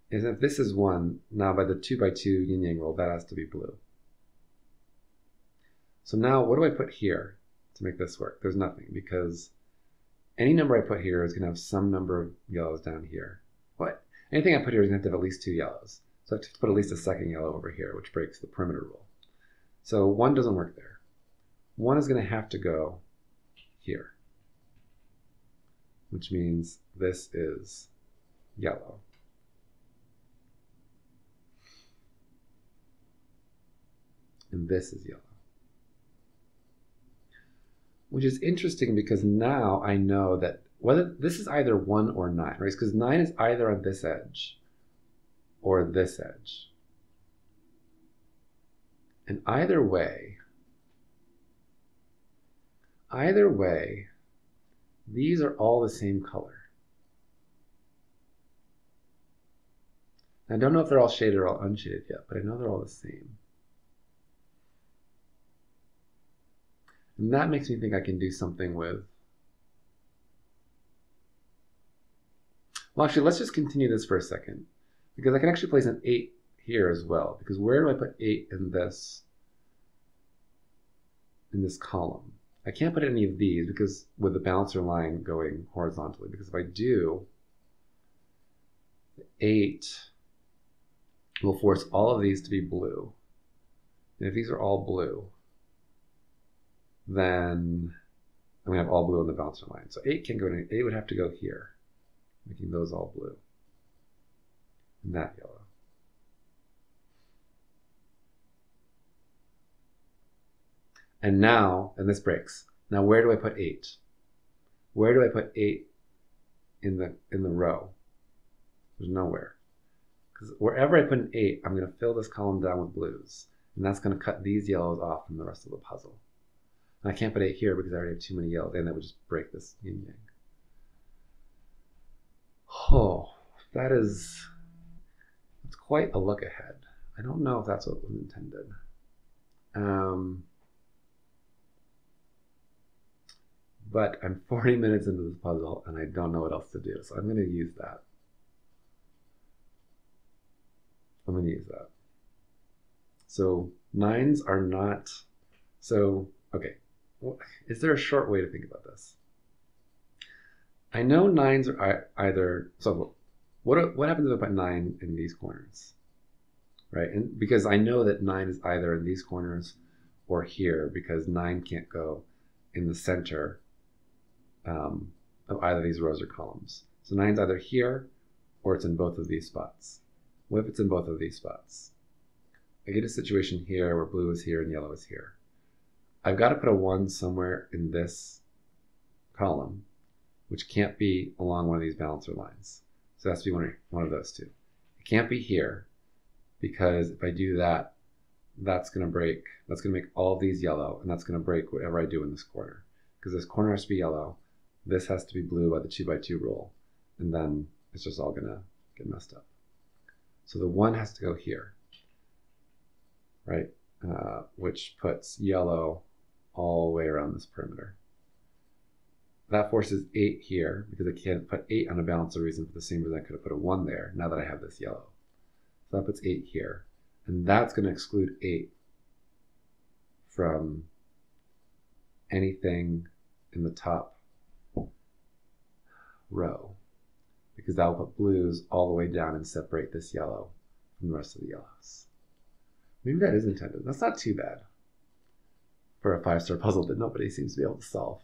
And if this is 1, now by the 2x2 yin-yang rule, that has to be blue. So now what do I put here to make this work? There's nothing, because any number I put here is going to have some number of yellows down here. What? Anything I put here is going to have at least 2 yellows. So I have to put at least a second yellow over here, which breaks the perimeter rule. So 1 doesn't work there. 1 is going to have to go here, which means this is yellow. And this is yellow. Which is interesting because now I know that whether this is either 1 or 9, right? Because 9 is either on this edge or this edge. And either way, these are all the same color. I don't know if they're all shaded or all unshaded yet, but I know they're all the same. And that makes me think I can do something with, well, actually, let's just continue this for a second, because I can actually place an 8 here as well, because where do I put 8 in this column? I can't put any of these because with the balancer line going horizontally, because if I do, the 8 will force all of these to be blue. And if these are all blue, then I'm going to have all blue on the balancer line. So 8 can't go in. 8 would have to go here, making those all blue. And that yellow. And now, and this breaks. Now where do I put 8? Where do I put 8 in the row? There's nowhere. Because wherever I put an 8, I'm going to fill this column down with blues. And that's going to cut these yellows off from the rest of the puzzle. And I can't put 8 here because I already have too many yellows, and that would just break this yin-yang. Oh, that's quite a look ahead. I don't know if that's what was intended. But I'm 40 minutes into this puzzle and I don't know what else to do, so I'm going to use that. So 9s are not, so, okay. Is there a short way to think about this? I know 9s are either, so what happens if I put 9 in these corners? Right, and because I know that 9 is either in these corners or here, because 9 can't go in the center of either of these rows or columns. So 9's either here or it's in both of these spots. What if it's in both of these spots? I get a situation here where blue is here and yellow is here. I've got to put a 1 somewhere in this column, which can't be along one of these balancer lines. So it has to be one of those two. It can't be here, because if I do that, that's going to make all of these yellow, and that's going to break whatever I do in this corner. Because this corner has to be yellow, this has to be blue by the 2x2 rule, and then it's just all going to get messed up. So the 1 has to go here. right? Which puts yellow all the way around this perimeter. That forces 8 here, because I can't put 8 on a balancer reason for the same reason I could have put a 1 there, now that I have this yellow. So that puts 8 here. And that's going to exclude 8 from anything in the top row, because that will put blues all the way down and separate this yellow from the rest of the yellows. Maybe that is intended. That's not too bad for a 5-star puzzle that nobody seems to be able to solve.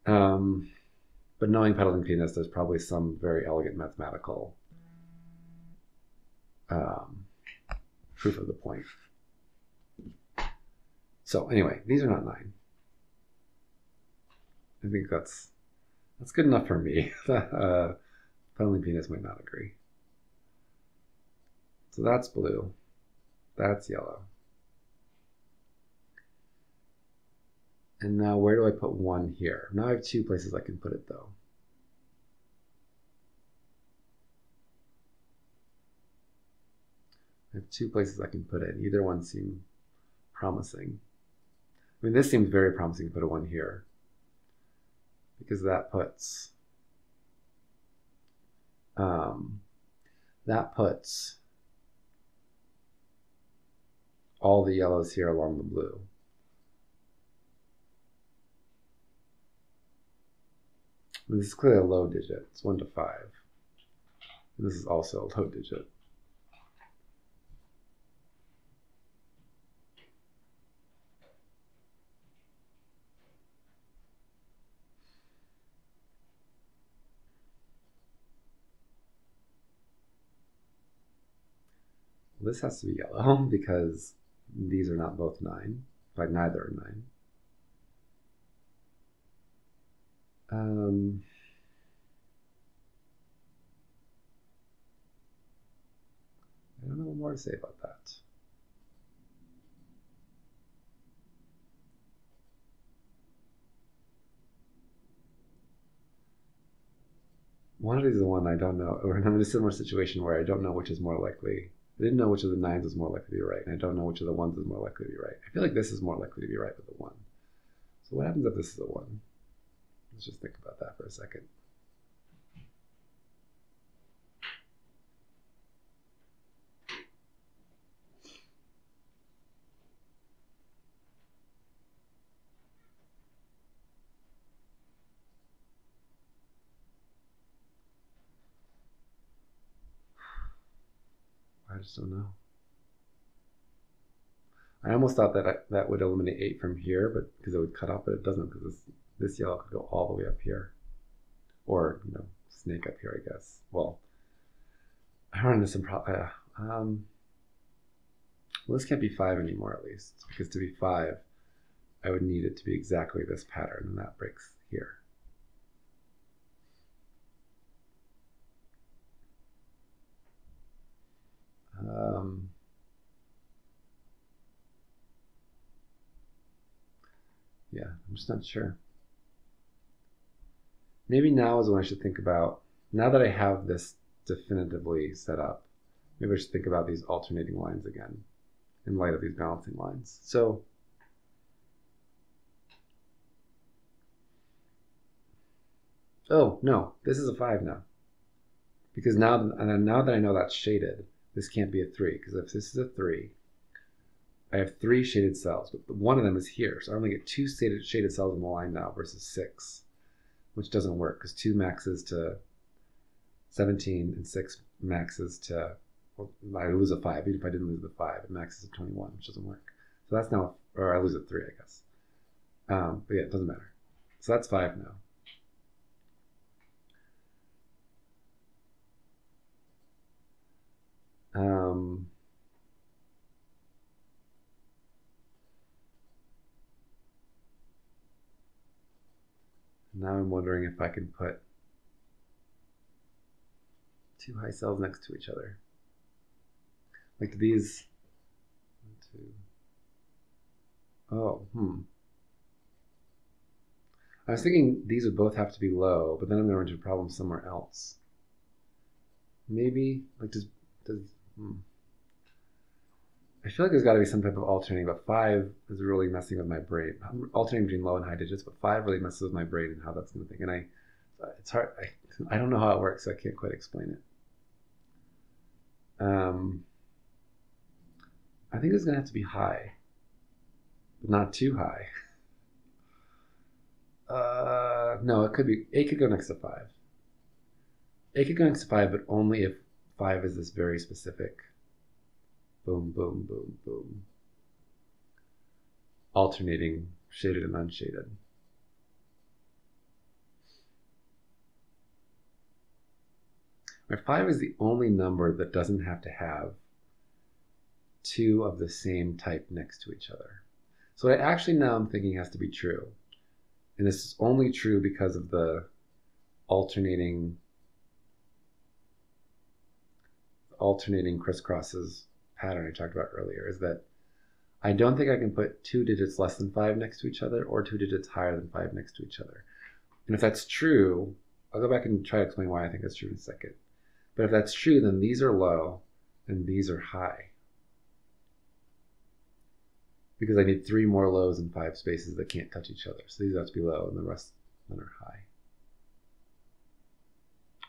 But knowing Pedaling Pianist, there's probably some very elegant mathematical proof of the point. So anyway, these are not 9. I think that's good enough for me. Pedaling Pianist might not agree. So that's blue. That's yellow. And now where do I put 1 here? Now I have 2 places I can put it though. I have 2 places I can put it. Either one seems promising. I mean, this seems very promising to put a 1 here, because that puts all the yellows here along the blue. I mean, this is clearly a low digit. It's 1 to 5. And this is also a low digit. This has to be yellow because these are not both 9. In fact, neither are 9. I don't know what more to say about that. One of these is the one I don't know, or I'm in a similar situation where I don't know which is more likely. I didn't know which of the 9s is more likely to be right, and I don't know which of the 1s is more likely to be right. I feel like this is more likely to be right with the 1. So what happens if this is a 1? Let's just think about that for a second. I just don't know. I almost thought that that would eliminate 8 from here, but because it would cut off, but it doesn't, because this yellow could go all the way up here, or snake up here, I guess. Well, I run into some problem. Well, this can't be 5 anymore, at least, because to be 5, I would need it to be exactly this pattern, and that breaks here. Yeah, I'm just not sure. Maybe now is when I should think about, now that I have this definitively set up, maybe I should think about these alternating lines again in light of these balancing lines. So oh no, this is a 5 now, because now that I know that's shaded, this can't be a 3, because if this is a 3, I have 3 shaded cells, but one of them is here, so I only get 2 shaded cells in the line now versus 6, which doesn't work because 2 maxes to 17 and 6 maxes to, well, I lose a 5. Even if I didn't lose the 5, it maxes to 21, which doesn't work. So that's now, or I lose a 3, I guess. But yeah, it doesn't matter. So that's 5 now. Now I'm wondering if I can put 2 high cells next to each other. Like these. 1, 2. Oh, I was thinking these would both have to be low, but then I'm going to run into a problem somewhere else. Maybe, like, I feel like there's got to be some type of alternating, but 5 is really messing with my brain. I'm alternating between low and high digits, but 5 really messes with my brain and how that's going to think. And it's hard. I don't know how it works, so I can't quite explain it. I think it's going to have to be high, but not too high. No, it could be, 8 could go next to 5. 8 could go next to 5, but only if 5 is this very specific boom, boom, boom, boom, alternating shaded and unshaded. Where 5 is the only number that doesn't have to have 2 of the same type next to each other. So what I actually now I'm thinking has to be true, and this is only true because of the alternating crisscrosses pattern I talked about earlier, is that I don't think I can put 2 digits less than 5 next to each other or 2 digits higher than 5 next to each other. And if that's true, I'll go back and try to explain why I think that's true in a second. But if that's true, then these are low and these are high, because I need 3 more lows in 5 spaces that can't touch each other. So these have to be low and the rest then are high,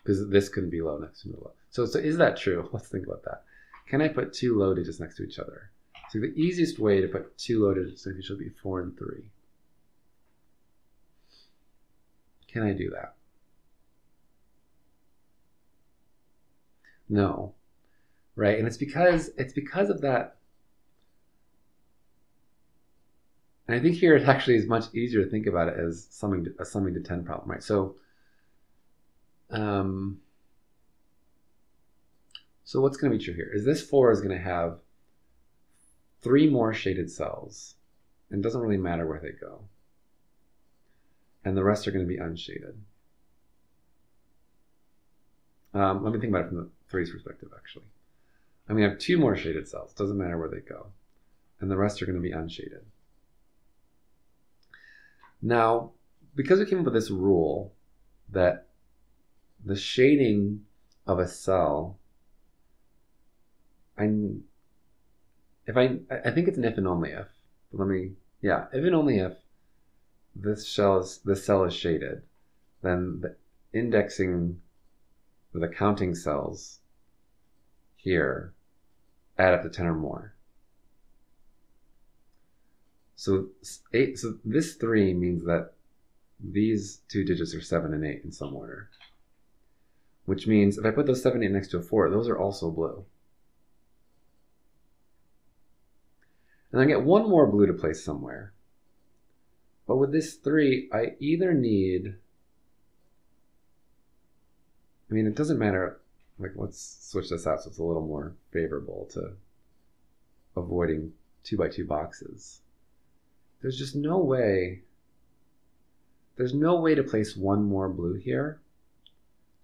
because this couldn't be low next to the low. So is that true? Let's think about that. Can I put 2 low digits next to each other? So the easiest way to put 2 low digits next to each other would be 4 and 3. Can I do that? No, right? And it's because of that. And I think here it actually is much easier to think about it as a summing to 10 problem, right? So, so what's going to be true here is this 4 is going to have 3 more shaded cells, and it doesn't really matter where they go. And the rest are going to be unshaded. Let me think about it from the 3's perspective, actually. I'm going to have 2 more shaded cells, doesn't matter where they go. And the rest are going to be unshaded. Now, because we came up with this rule that the shading of a cell, I think it's an if and only if. But if and only if this cell is shaded, then the indexing, or the counting cells here add up to 10 or more. So this 3 means that these 2 digits are 7 and 8 in some order, which means if I put those 7 and 8 next to a 4, those are also blue. And I get 1 more blue to place somewhere. But with this 3, I either need, it doesn't matter, like let's switch this out so it's a little more favorable to avoiding 2x2 boxes. There's just no way to place 1 more blue here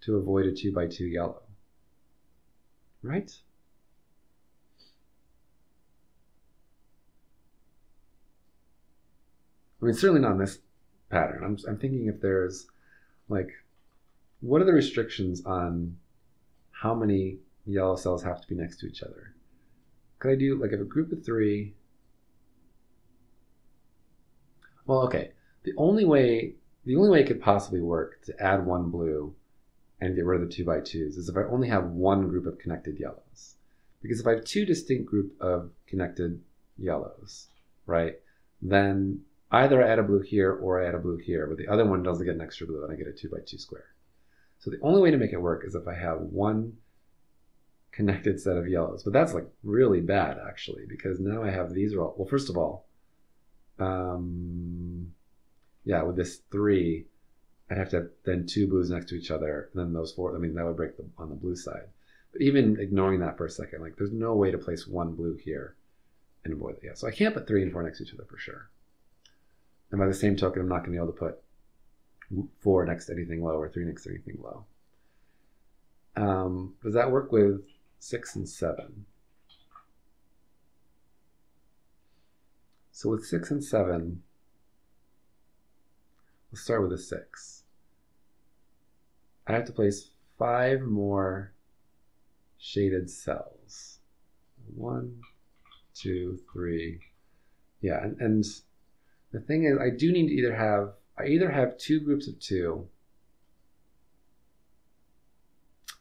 to avoid a 2x2 yellow, right? Certainly not in this pattern. I'm thinking if there's, like, what are the restrictions on how many yellow cells have to be next to each other? Could I do, like, if a group of 3, well, okay, the only way it could possibly work to add 1 blue and get rid of the 2x2s is if I only have 1 group of connected yellows. Because if I have 2 distinct groups of connected yellows, right, then either I add a blue here or I add a blue here, but the other one doesn't get an extra blue and I get a 2x2 square. So the only way to make it work is if I have 1 connected set of yellows. But that's like really bad, actually, because now I have these are all, well, first of all, with this 3, I'd have to have then 2 blues next to each other, and then those 4, that would break on the blue side. But even ignoring that for a second, like there's no way to place 1 blue here and avoid it. Yeah, so I can't put 3 and 4 next to each other for sure. And by the same token, I'm not going to be able to put 4 next to anything low or 3 next to anything low. Does that work with 6 and 7? So with 6 and 7, let's start with a 6. I have to place 5 more shaded cells. 1, 2, 3. Yeah, and the thing is, I do need to either have two groups of 2.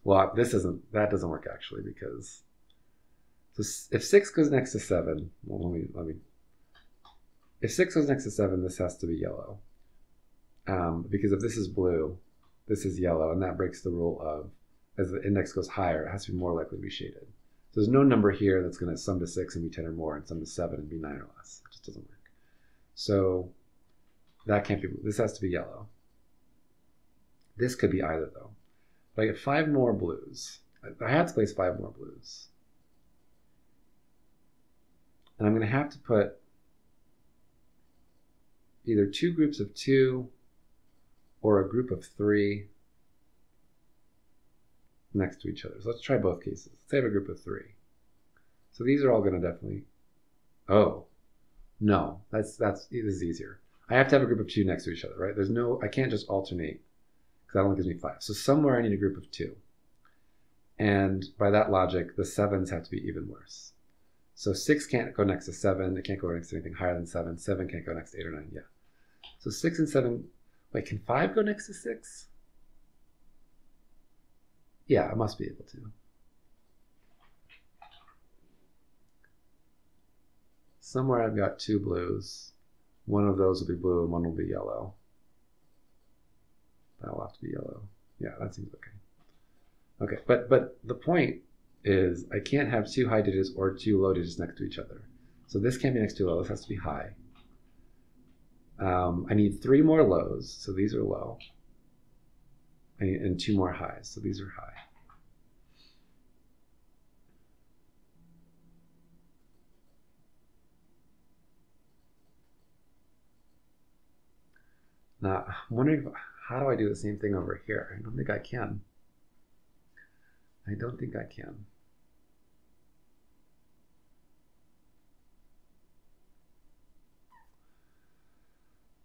Well, that doesn't work actually, because so if 6 goes next to 7, well, let me. If 6 goes next to 7, this has to be yellow. Because if this is blue, this is yellow, and that breaks the rule of, as the index goes higher, it has to be more likely to be shaded. So there's no number here that's going to sum to 6 and be 10 or more, and sum to 7 and be 9 or less. It just doesn't work. So that can't be blue. This has to be yellow. This could be either, though. But I get 5 more blues. I have to place 5 more blues. And I'm going to have to put either 2 groups of 2 or a group of 3 next to each other. So let's try both cases. Let's say I have a group of 3. So these are all going to definitely... Oh, no, this is easier. I have to have a group of 2 next to each other, right? I can't just alternate, because that only gives me 5. So somewhere I need a group of 2. And by that logic, the 7s have to be even worse. So 6 can't go next to 7. It can't go next to anything higher than 7. 7 can't go next to 8 or 9. Yeah. So 6 and 7... Wait, can 5 go next to 6? Yeah, I must be able to. Somewhere I've got 2 blues. One of those will be blue and one will be yellow. That'll have to be yellow. Yeah, that seems okay. Okay, but the point is I can't have 2 high digits or 2 low digits next to each other. So this can't be next to low. This has to be high. I need 3 more lows, so these are low. And 2 more highs, so these are high. Now, I'm wondering, how do I do the same thing over here? I don't think I can. I don't think I can.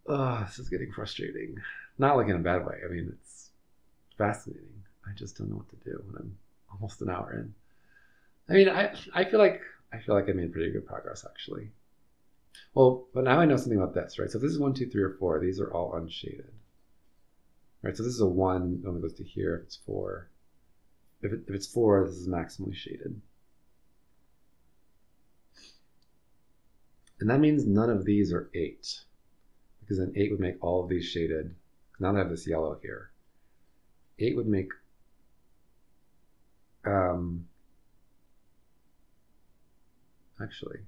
Oh, this is getting frustrating. Not like in a bad way. I mean, it's fascinating. I just don't know what to do when I'm almost an hour in. I mean, I feel like I made pretty good progress, actually. Well, but now I know something about this, right? So this is 1, 2, 3, or 4. These are all unshaded. Right, so this is a 1, it only goes to here if it's 4. If it's 4, this is maximally shaded. And that means none of these are 8. Because then 8 would make all of these shaded. Now that I have this yellow here. 8 would make... actually,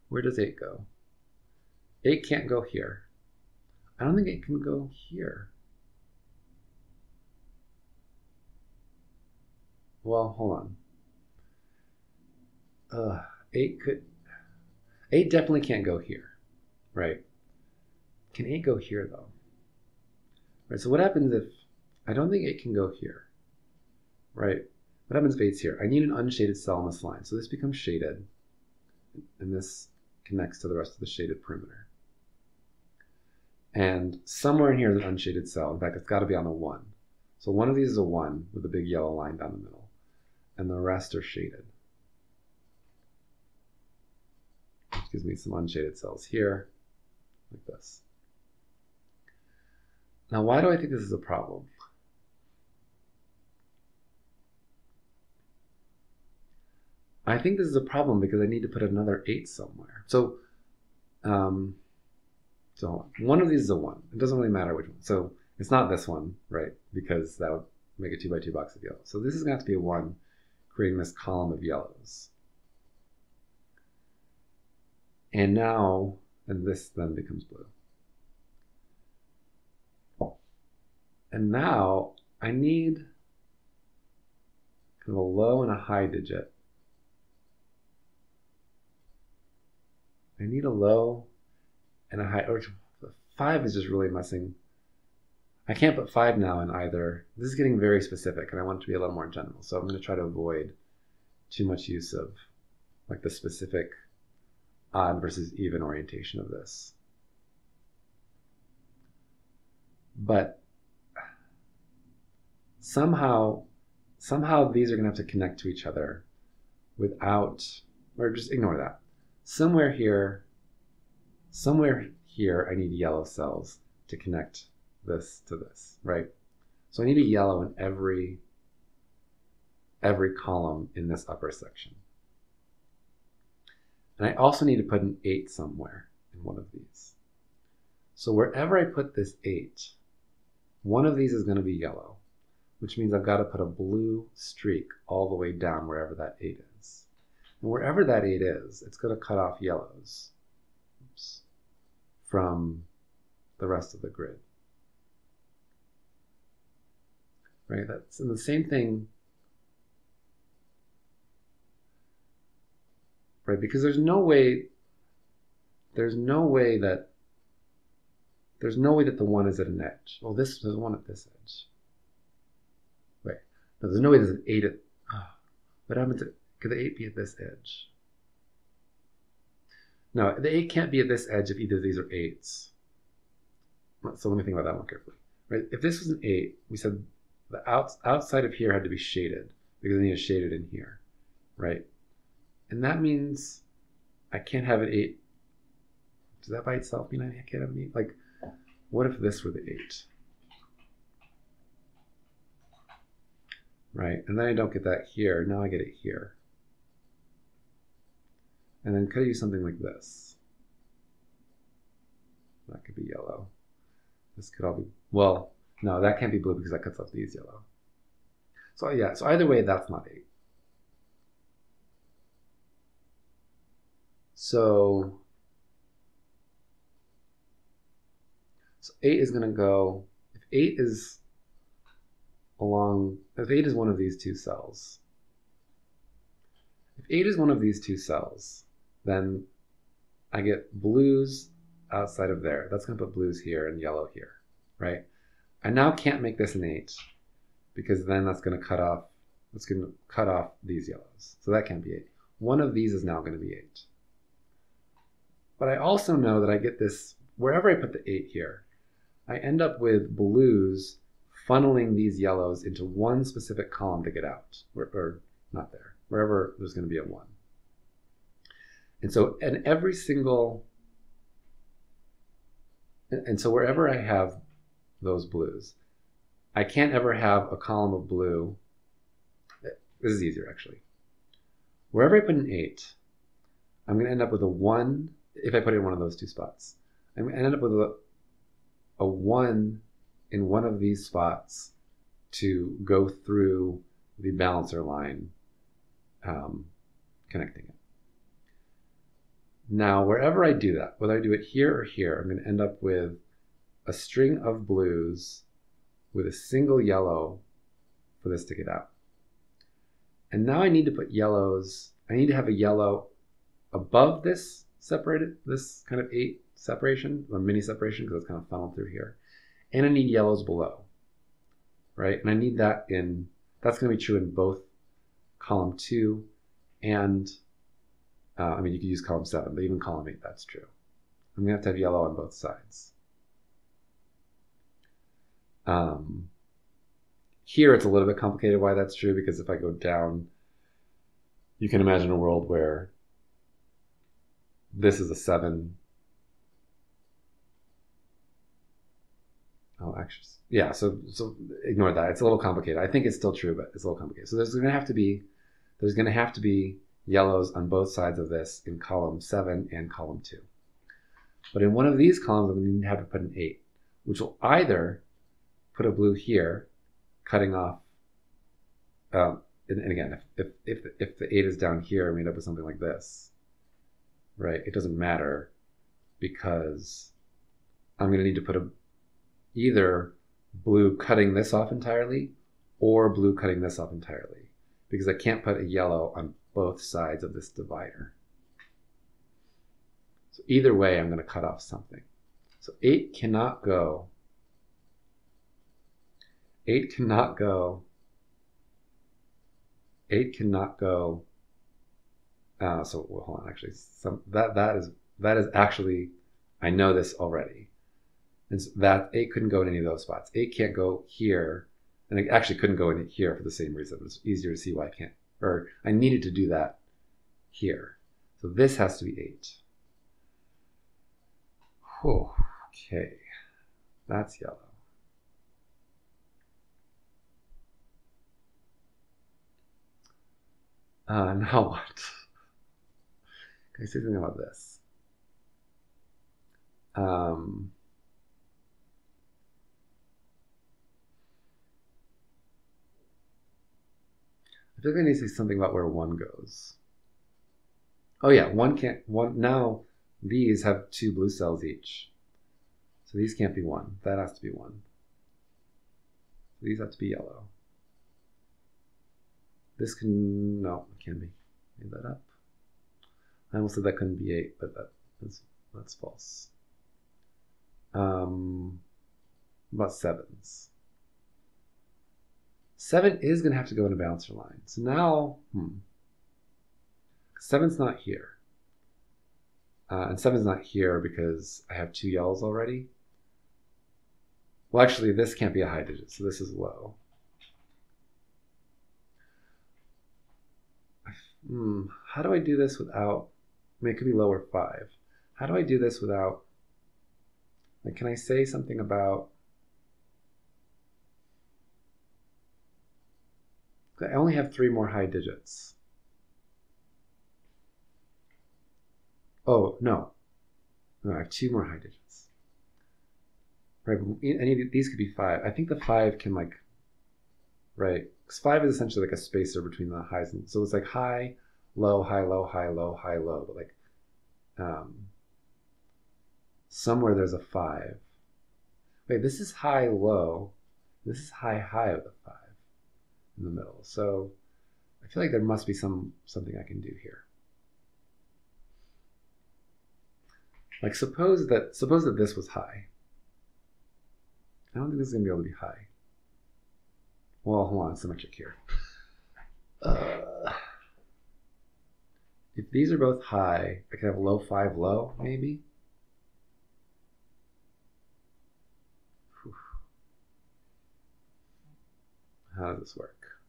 where does 8 go? 8 can't go here. I don't think 8 can go here. Well, hold on. 8 definitely can't go here, right? Can 8 go here, though? Right, so what happens if... I don't think 8 can go here, right? What happens if 8's here? I need an unshaded cell on this line. So this becomes shaded, and this connects to the rest of the shaded perimeter. And somewhere in here is an unshaded cell. In fact, it's got to be on the 1. So one of these is a 1 with a big yellow line down the middle, and the rest are shaded. Which gives me some unshaded cells here, like this. Now, why do I think this is a problem? I think this is a problem because I need to put another 8 somewhere. So one of these is a 1. It doesn't really matter which one. So it's not this one, right? Because that would make a 2 by 2 box of yellow. So this is going to have to be a 1, creating this column of yellows. And this then becomes blue. And now I need kind of a low and a high digit. I need a low and a high, or 5 is just really messing. I can't put 5 now in either. This is getting very specific, and I want it to be a little more general. So I'm going to try to avoid too much use of like the specific odd versus even orientation of this. But somehow these are going to have to connect to each other without, or just ignore that. Somewhere here, I need yellow cells to connect this to this, right? So I need a yellow in every column in this upper section. And I also need to put an 8 somewhere in one of these. So wherever I put this 8, one of these is going to be yellow, which means I've got to put a blue streak all the way down wherever that 8 is. And wherever that 8 is, it's going to cut off yellows from the rest of the grid. Right? That's and the same thing, right? Because there's no way that the 1 is at an edge. Well, there's 1 at this edge. Wait, no, there's no way there's an 8 at. What happens? Could the 8 be at this edge? No, the 8 can't be at this edge if either of these are 8s. So let me think about that one carefully. Right? If this was an 8, we said the outside of here had to be shaded because I need to shade it in here, right? And that means I can't have an 8. Does that by itself mean I can't have an 8? Like, what if this were the 8? Right? And then I don't get that here. Now I get it here. And then could I use something like this? That could be yellow. This could all be, well, no, that can't be blue because that cuts off these yellow. So yeah, so either way, that's not 8. So 8 is going to go, if 8 is one of these two cells, if 8 is one of these two cells, then I get blues outside of there. That's going to put blues here and yellow here, right? I now can't make this an 8 because then that's going to cut off these yellows. So that can't be 8. One of these is now going to be 8. But I also know that I get this, wherever I put the 8 here, I end up with blues funneling these yellows into one specific column to get out, or not there, wherever there's going to be a 1. And so so wherever I have those blues, I can't ever have a column of blue. This is easier actually. Wherever I put an 8, I'm going to end up with a 1 if I put it in one of those two spots. I'm going to end up with a 1 in one of these spots to go through the balancer line connecting it. Now, wherever I do that, whether I do it here or here, I'm going to end up with a string of blues with a single yellow for this to get out. And now I need to put yellows. I need to have a yellow above this separated, this kind of 8 separation, or mini separation, because it's kind of funneled through here. And I need yellows below, right? And I need that that's going to be true in both column 2 and I mean, you could use column 7, but even column 8, that's true. I'm going to have yellow on both sides. Here it's a little bit complicated why that's true, because if I go down, you can imagine a world where this is a 7. Oh, actually, yeah, so ignore that. It's a little complicated. I think it's still true, but it's a little complicated. So there's going to have to be yellows on both sides of this in column 7 and column 2. But in one of these columns, I'm going to have to put an 8, which will either put a blue here, cutting off, and again, if the 8 is down here, I'm going to end up with something like this, right? It doesn't matter because I'm going to need to put either blue cutting this off entirely or blue cutting this off entirely, because I can't put a yellow on both sides of this divider. So either way, I'm going to cut off something. So 8 cannot go. 8 cannot go. 8 cannot go. So well, hold on. Actually, that is actually, I know this already. And so that 8 couldn't go in any of those spots. 8 can't go here, and it actually couldn't go in here for the same reason. It's easier to see why I can't. Or I needed to do that here. So this has to be 8. Whew. Okay, that's yellow. Now what? Can I say something about this? I feel like I need to say something about where 1 goes. Oh yeah, 1 can't, now these have 2 blue cells each. So these can't be 1. That has to be 1. These have to be yellow. This can, no, it can be. Made that up. I almost said that couldn't be 8, but that's false. About 7s. 7 is going to have to go in a balancer line. So now, 7's not here. And 7's not here because I have 2 yellows already. Well, actually, this can't be a high digit, so this is low. How do I do this without, I mean, it could be low or 5. How do I do this without, like, can I say something about, I only have 3 more high digits. Oh, no. No, I have 2 more high digits. Right, but any of these could be 5. I think the 5 can, like, right, because 5 is essentially like a spacer between the highs, and so it's like high, low, high, low, high, low, high, low, but like somewhere there's a 5. Wait, this is high, low. This is high, high with a 5 in the middle. So I feel like there must be something I can do here. Like suppose that this was high. I don't think this is gonna be able to be high. Well, hold on, symmetric here. If these are both high, I could have low 5 low, maybe. Whew. How does this work?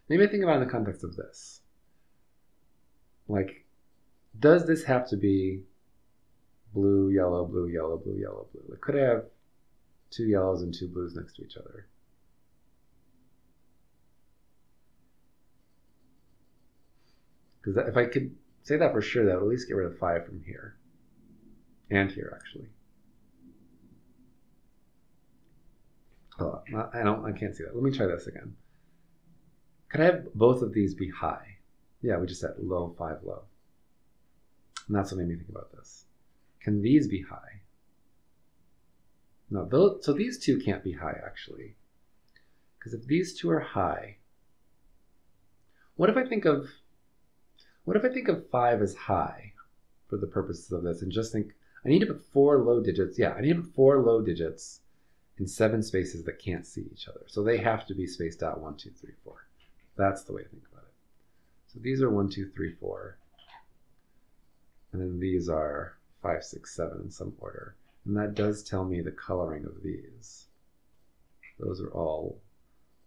Maybe I think about it in the context of this. Like, does this have to be blue, yellow, blue, yellow, blue, yellow, blue? Like, could I have 2 yellows and 2 blues next to each other? Because if I could say that for sure, that would at least get rid of 5 from here. And here, actually. Oh, I can't see that. Let me try this again. Could I have both of these be high? Yeah, we just said low, 5 low. And that's what made me think about this. Can these be high? No, so these 2 can't be high, actually. Because if these 2 are high, what if I think of 5 as high for the purposes of this and just think, I need to put 4 low digits. Yeah, I need to put 4 low digits in 7 spaces that can't see each other. So they have to be spaced out 1, 2, 3, 4. That's the way to think about it. So these are 1, 2, 3, 4. And then these are 5, 6, 7 in some order. And that does tell me the coloring of these. Those are all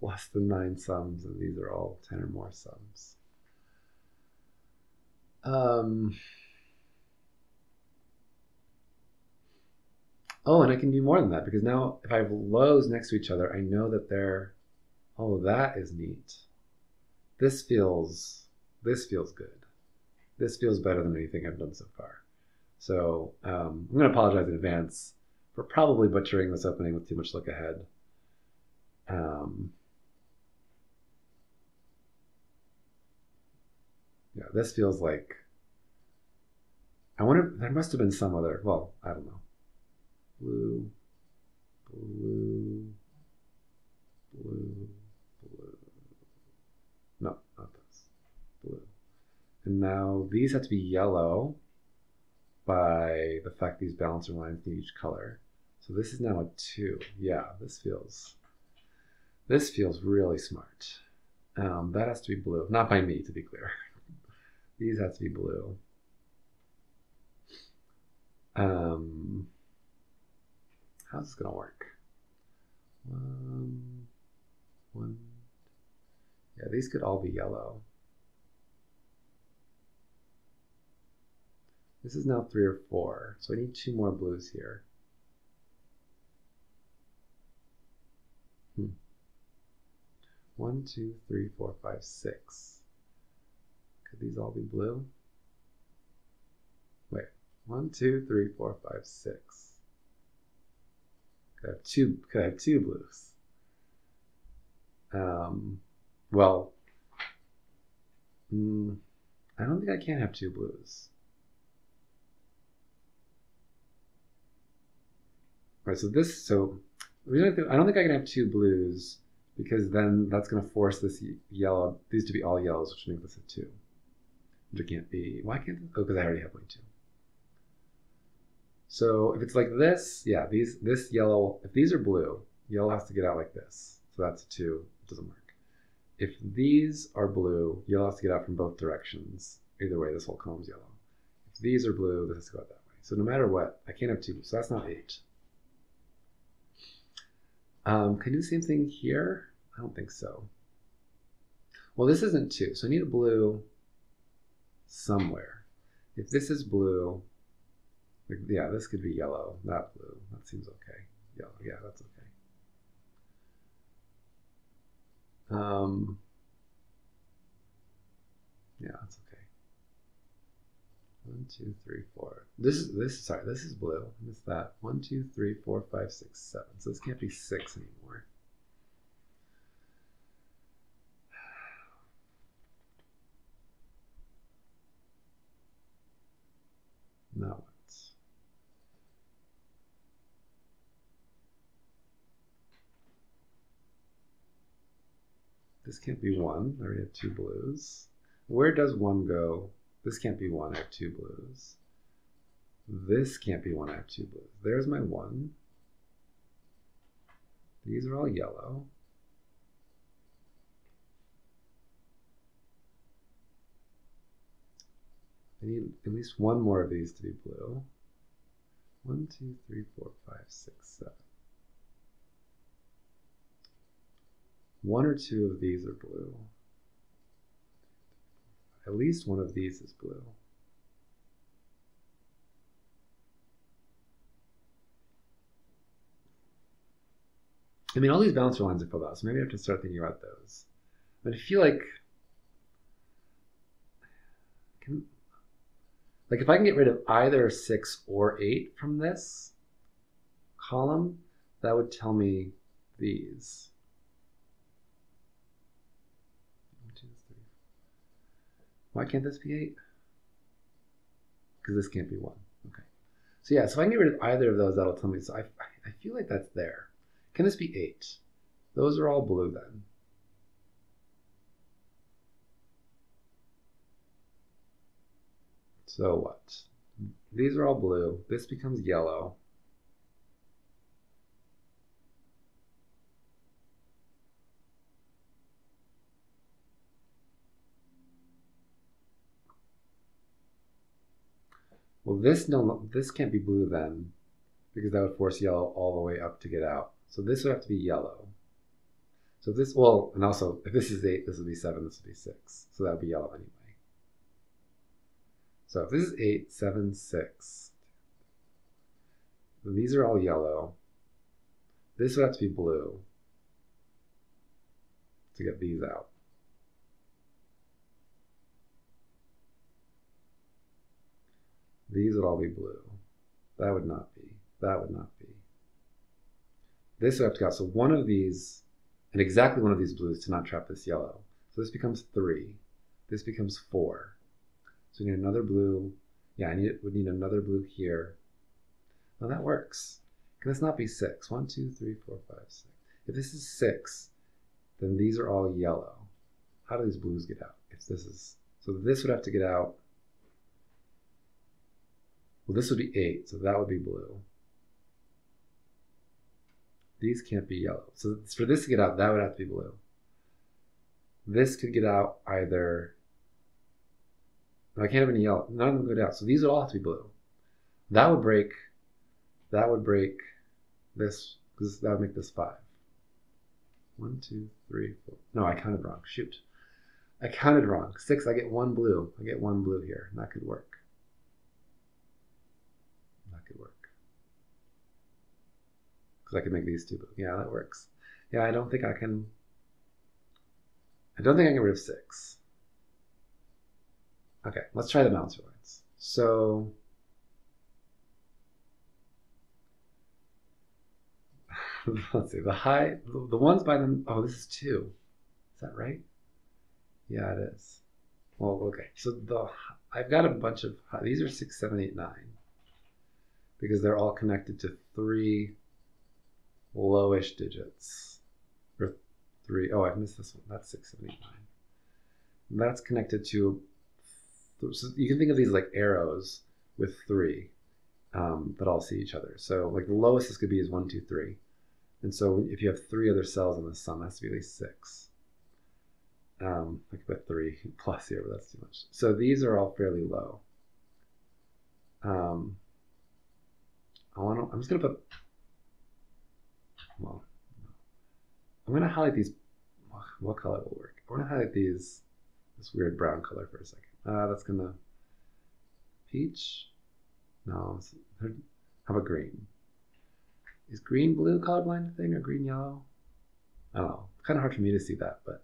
less than 9 sums, and these are all 10 or more sums. Oh, and I can do more than that, because now if I have lows next to each other, I know that they're, oh, that is neat. This feels good. This feels better than anything I've done so far. So I'm going to apologize in advance for probably butchering this opening with too much look ahead. Yeah, this feels like, I wonder, there must have been some other, well, I don't know. Blue, blue, blue, blue. No, not this. Blue. And now these have to be yellow by the fact these balancer lines need each color. So this is now a 2. Yeah, this feels really smart. That has to be blue. Not by me, to be clear. These have to be blue. How's this gonna work? One. Yeah, these could all be yellow. This is now 3 or 4, so I need 2 more blues here. 1, 2, 3, 4, 5, 6. Could these all be blue? Wait, 1, 2, 3, 4, 5, 6. Could I have two blues? Well, I don't think I can have 2 blues. All right, so I don't think I can have 2 blues, because then that's going to force these to be all yellows, which makes this a 2. Which it can't be. Why can't it? Oh, because I already have 2. So if it's like this, yeah, this yellow, if these are blue, yellow has to get out like this. So that's a 2, it doesn't work. If these are blue, yellow has to get out from both directions. Either way, this whole column's yellow. If these are blue, this has to go out that way. So no matter what, I can't have 2, so that's not 8. Can I do the same thing here? I don't think so. Well, this isn't 2, so I need a blue somewhere. If this is blue, yeah, this could be yellow, not blue. That seems okay. Yellow, yeah, that's okay. Yeah, that's okay. 1, 2, 3, 4. This is blue. I missed that. 1, 2, 3, 4, 5, 6, 7. So this can't be 6 anymore. Now what? This can't be 1. I already have 2 blues. Where does 1 go? This can't be 1. I have 2 blues. This can't be 1. I have 2 blues. There's my 1. These are all yellow. I need at least 1 more of these to be blue. 1, 2, 3, 4, 5, 6, 7. 1 or 2 of these are blue. At least 1 of these is blue. I mean, all these bouncer lines are filled out, so maybe I have to start thinking about those. But I feel like if I can get rid of either 6 or 8 from this column, that would tell me these. 1, 2, 3. Why can't this be 8? Because this can't be 1. Okay. So yeah, so if I can get rid of either of those, that'll tell me. So I feel like that's there. Can this be 8? Those are all blue then. So what? These are all blue. This becomes yellow. Well, this can't be blue then, because that would force yellow all the way up to get out. So this would have to be yellow. So this, well, and also if this is 8, this would be 7, this would be 6. So that would be yellow anyway. So if this is 8, 7, 6, then these are all yellow. This would have to be blue to get these out. These would all be blue. That would not be. That would not be. This would have to go out. So one of these, and exactly one of these blues to not trap this yellow. So this becomes 3. This becomes 4. So we need another blue. Yeah, would need another blue here. Now that works. Can this not be 6? 1, 2, 3, 4, 5, 6. If this is 6, then these are all yellow. How do these blues get out? If this is, so this would have to get out. Well, this would be 8, so that would be blue. These can't be yellow. So for this to get out, that would have to be blue. This could get out either. No, I can't have any yellow. None of them go out. So these would all have to be blue. That would break this, because that would make this 5. 1, 2, 3, 4. No, I counted wrong. Shoot. I counted wrong. 6, I get 1 blue. I get 1 blue here. And that could work. could work. Because I could make these two blue. Yeah, that works. Yeah, I don't think I can get rid of 6. Okay, let's try the bouncer lines. So let's see, the ones by them, oh, this is 2. Is that right? Yeah, it is. Well, okay, so I've got a bunch of, these are 6, 7, 8, 9. Because they're all connected to 3 lowish digits. Or 3, oh, I missed this one. That's 6, 7, 8, 9. That's connected to, so you can think of these like arrows with 3 that all see each other. So like the lowest this could be is 1, 2, 3. And so if you have 3 other cells in the sum, it has to be at least 6. I could put 3 plus here, but that's too much. So these are all fairly low. I'm just going to put, well, I'm going to highlight these. What color will work? I'm going to highlight this weird brown color for a second. That's going to, peach? No, how about green? Is green blue colorblind a thing or green yellow? I don't know. It's kind of hard for me to see that, but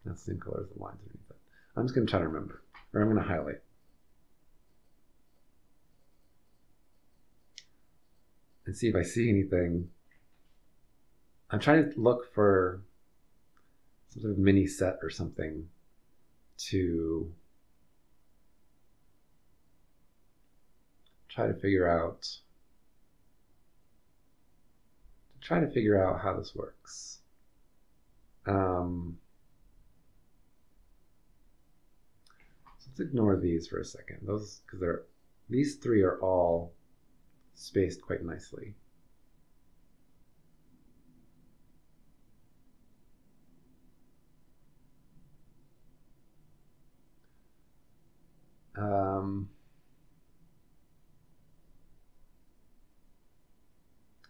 that's the same color as the lines underneath it. I'm just going to try to remember, or I'm going to highlight. And see if I see anything. I'm trying to look for some sort of mini set or something to try to figure out how this works. Let's ignore these for a second. Those, because these 3 are all spaced quite nicely.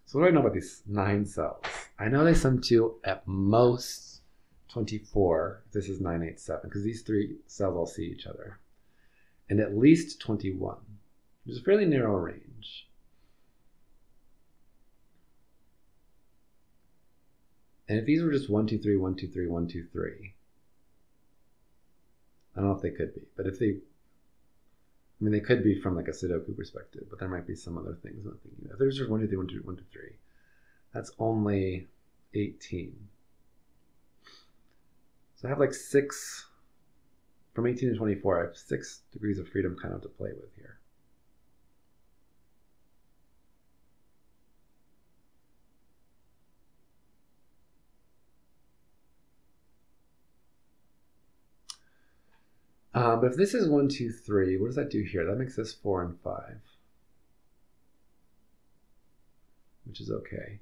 So what do I know about these 9 cells? I know they sum to at most 24. This is 9, 8, 7, because these 3 cells all see each other. And at least 21, which is a fairly narrow range. And if these were just 1, 2, 3, 1, 2, 3, 1, 2, 3, I don't know if they could be, but if they, I mean, they could be from like a Sudoku perspective, but there might be some other things I'm not thinking of. If there's just 1, 2, 3, 1, 2, 1, 2, 3, that's only 18. So I have like 6, from 18 to 24, I have 6 degrees of freedom kind of to play with here. But if this is 1, 2, 3, what does that do here? That makes this 4 and 5, which is okay.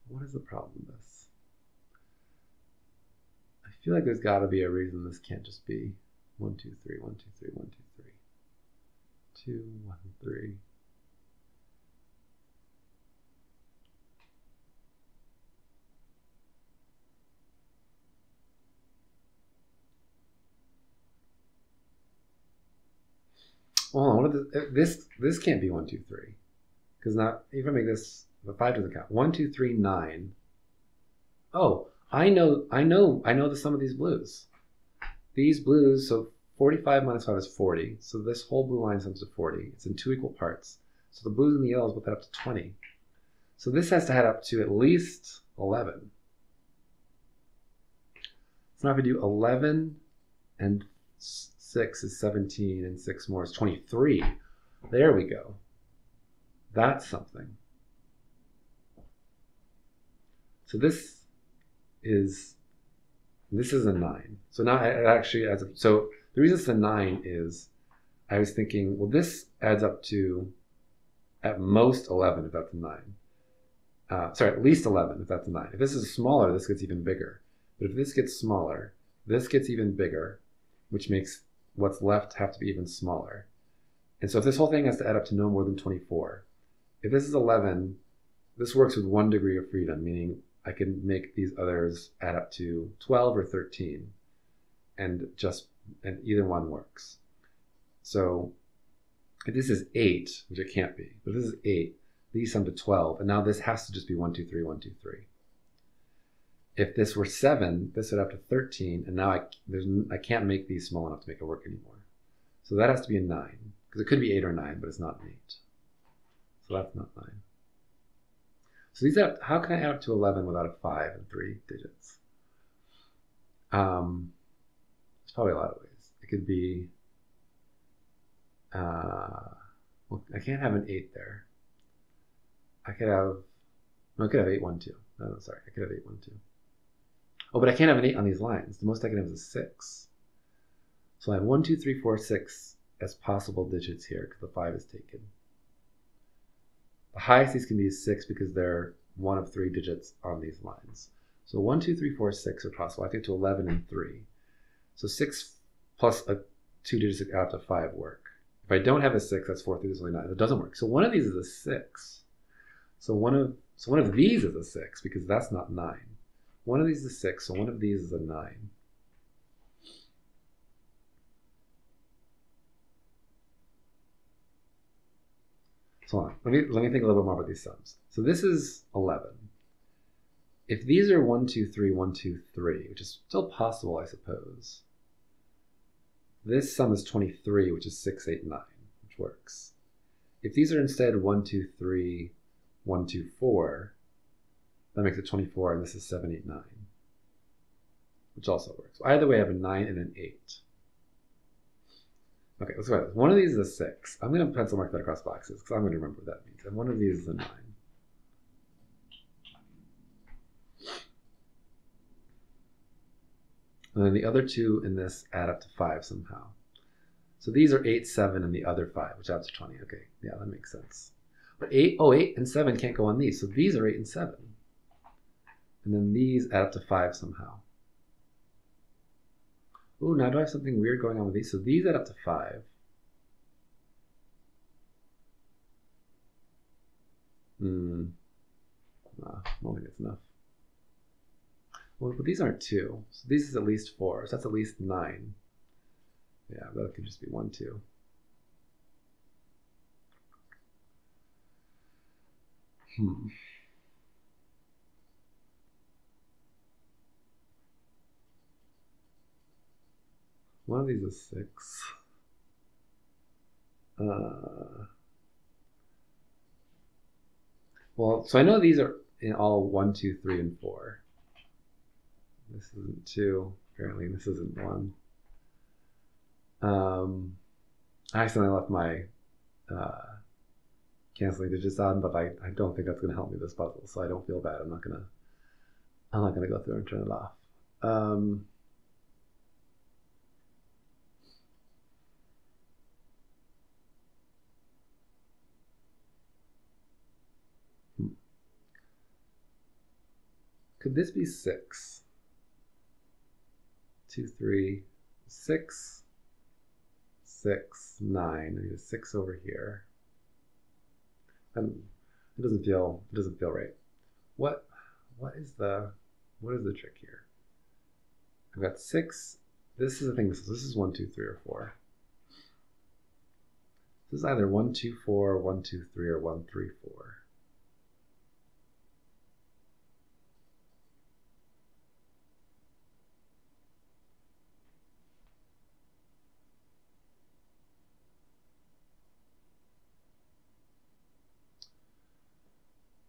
What is the problem with this? I feel like there's got to be a reason this can't just be 1, 2, 3, 1, 2, 3, 1, 2, 3, 2, 1, 3. Well, hold on, this can't be 1, 2, 3, because now if I make this, the 5 doesn't count. 1, 2, 3, 9. Oh, I know the sum of these blues. These blues, so 45 minus 5 is 40. So this whole blue line sums to 40. It's in 2 equal parts. So the blues and the yellows both add up to 20. So this has to add up to at least 11. So now if we do 11 and 6 is 17, and 6 more is 23. There we go. That's something. So this is a 9. So now it actually adds up. So the reason it's a 9 is I was thinking, well, this adds up to at most 11 if that's a 9. Sorry, at least 11 if that's a 9. If this is smaller, this gets even bigger. But if this gets smaller, this gets even bigger, which makes what's left have to be even smaller. And so if this whole thing has to add up to no more than 24, if this is 11, this works with 1 degree of freedom, meaning I can make these others add up to 12 or 13, and either one works. So if this is 8, which it can't be, but this is 8, these sum to 12, and now this has to just be 1, 2, 3, 1, 2, 3. If this were 7, this would have to 13, and now I can't make these small enough to make it work anymore. So that has to be a 9, because it could be 8 or 9, but it's not an 8. So that's not 9. So how can I add up to 11 without a 5 and 3 digits? There's probably a lot of ways. It could be, well, I can't have an 8 there. I could have 8, 1, 2. No, sorry, I could have 8, 1, 2. Oh, but I can't have an 8 on these lines. The most I can have is a 6. So I have 1, 2, 3, 4, 6 as possible digits here because the 5 is taken. The highest these can be is 6 because they're one of 3 digits on these lines. So 1, 2, 3, 4, 6 are possible. I get to 11 and 3. So 6 plus 2 digits that add up to 5 work. If I don't have a 6, that's 4, 3, there's only 9. It doesn't work. So one of these is a 6. So one of these is a 6 because that's not 9. One of these is a 6, so one of these is a 9. So hold on. Let me think a little bit more about these sums. So this is 11. If these are 1, 2, 3, 1, 2, 3, which is still possible, I suppose, this sum is 23, which is 6, 8, 9, which works. If these are instead 1, 2, 3, 1, 2, 4, that makes it 24, and this is 7, 8, 9, which also works. So either way, I have a 9 and an 8. Okay, let's go ahead. One of these is a 6. I'm going to pencil mark that across boxes because I'm going to remember what that means. And one of these is a 9. And then the other 2 in this add up to 5 somehow. So these are 8, 7, and the other 5, which adds to 20. Okay, yeah, that makes sense. But 8 and 7 can't go on these. So these are 8 and 7. And then these add up to 5 somehow. Oh, now do I have something weird going on with these? So these add up to 5. I don't think it's enough. Well, but these aren't 2. So these is at least 4. So that's at least 9. Yeah, that could just be 1, 2. One of these is 6. Well, so I know these are in all 1, 2, 3, and 4. This isn't 2, apparently. This isn't 1. I accidentally left my canceling digits on, but I don't think that's going to help me with this puzzle, so I don't feel bad. I'm not gonna go through and turn it off. Could this be 6? 2, 3, 6, 6, 9. I need a 6 over here. And it doesn't feel right. What is the trick here? I've got 6. This is the thing. This is 1, 2, 3, or 4. This is either 1, 2, 4, 1, 2, 3, or 1, 3, 4.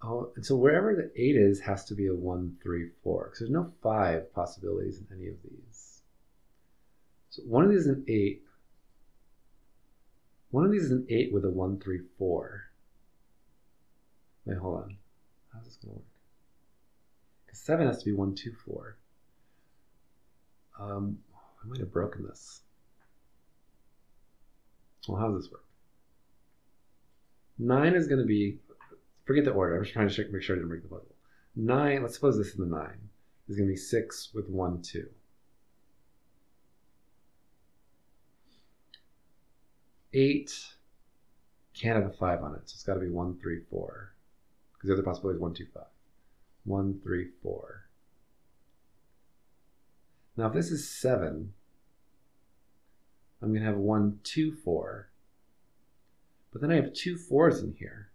Oh, and so wherever the 8 is has to be a 1, 3, 4, because there's no 5 possibilities in any of these. So one of these is an 8. One of these is an 8 with a 1, 3, 4. Wait, hold on. How's this going to work? Because 7 has to be 1, 2, 4. I might have broken this. Well, how does this work? 9 is going to be, forget the order. I'm just trying to make sure I didn't break the puzzle. 9, let's suppose this is the 9. Is going to be 6 with 1, 2. 8 can't have a 5 on it, so it's got to be 1, 3, 4. Because the other possibility is 1, 2, 5. 1, 3, 4. Now if this is 7, I'm going to have 1, 2, 4. But then I have 2 4s in here.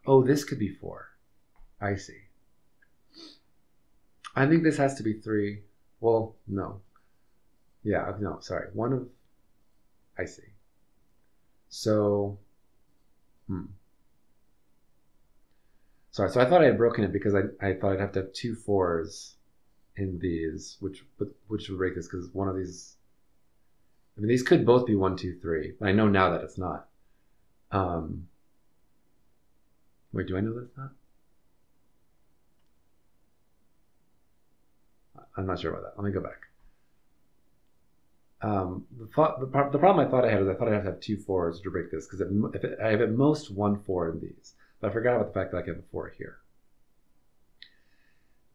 Oh, this could be 4. I see. I think this has to be 3. Well, no. Yeah, no, sorry. One of... I see. So... Sorry, so I thought I had broken it because I thought I'd have to have 2 4s in these, which would break this because one of these... I mean, these could both be 1, 2, 3. But I know now that it's not. Wait, do I know that it's not? I'm not sure about that. Let me go back. The problem I thought I had is I thought I'd have to have 2 4s to break this, because I have at most 1 4 in these. But I forgot about the fact that I can have a 4 here.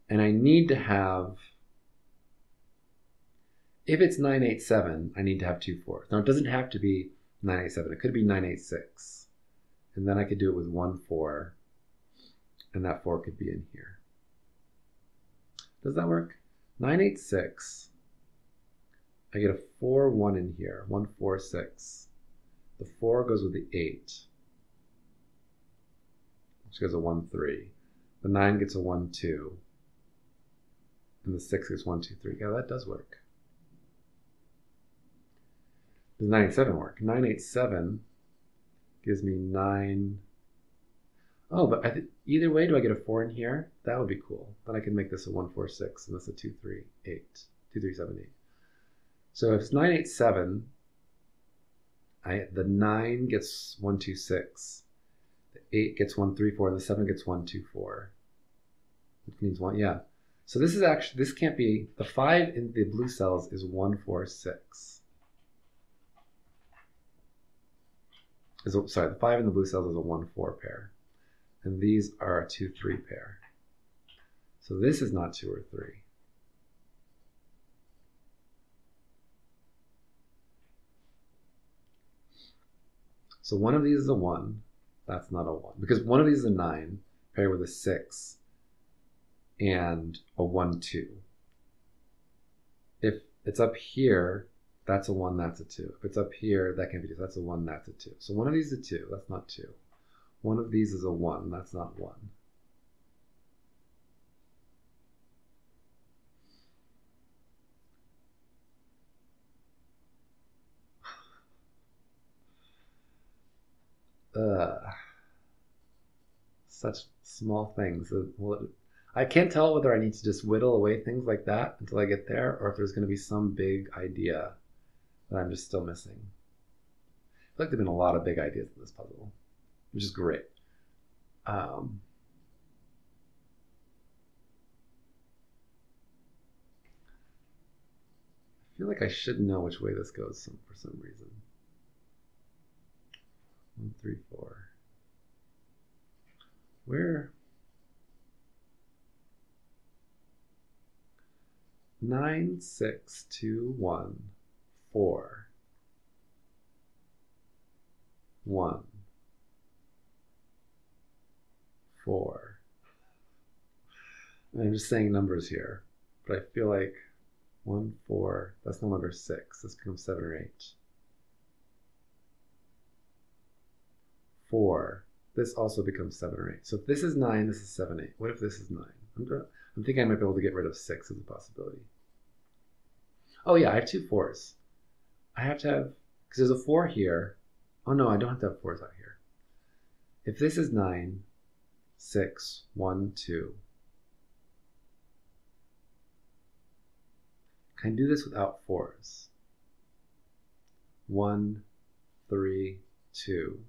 And I need to have, if it's 9, 8, 7, I need to have 2 4s. Now it doesn't have to be 9, 8, 7. It could be 9, 8, 6. And then I could do it with 1 4. And that 4 could be in here. Does that work? 9, 8, 6. I get a 4, 1 in here. 1, 4, 6. The 4 goes with the 8. Which gives a 1, 3. The 9 gets a 1, 2. And the 6 gets 1, 2, 3. Yeah, that does work. Does 9, 8, 7 work? 9, 8, 7 gives me 9. Oh, but either way, do I get a 4 in here? That would be cool. Then I can make this a 1, 4, 6, and this a 2, 3, 8. 2, 3, 7, 8. So if it's 9, 8, 7, the 9 gets 1, 2, 6. The 8 gets 1, 3, 4, and the 7 gets 1, 2, 4. Which means 1, yeah. So this is actually, this can't be, the 5 in the blue cells is 1, 4, 6. Sorry, the 5 in the blue cells is a 1, 4 pair. And these are a 2, 3 pair. So this is not 2 or 3. So one of these is a 1. That's not a 1. Because one of these is a 9 paired with a 6 and a 1, 2. If it's up here, that's a 1, that's a 2. If it's up here, that can't be 2. That's a 1, that's a 2. So one of these is a 2. That's not 2. One of these is a 1. That's not 1. Such small things. I can't tell whether I need to just whittle away things like that until I get there, or if there's going to be some big idea that I'm just still missing. I feel like there have been a lot of big ideas in this puzzle, which is great. I feel like I should know which way this goes for some reason. 1, 3, 4. Where? 9, 6, 2, 1, 4, 1, 4. I'm just saying numbers here, but I feel like 1, 4, that's no longer 6. This becomes 7 or 8. 4. This also becomes 7 or 8. So if this is 9, this is 7, 8. What if this is 9? I'm thinking I might be able to get rid of 6 as a possibility. Oh yeah, I have 2 4s. I have to have, because there's a 4 here. Oh no, I don't have to have 4s out here. If this is 9, 6, 1, 2. Can I do this without 4s? 1, 3, 2.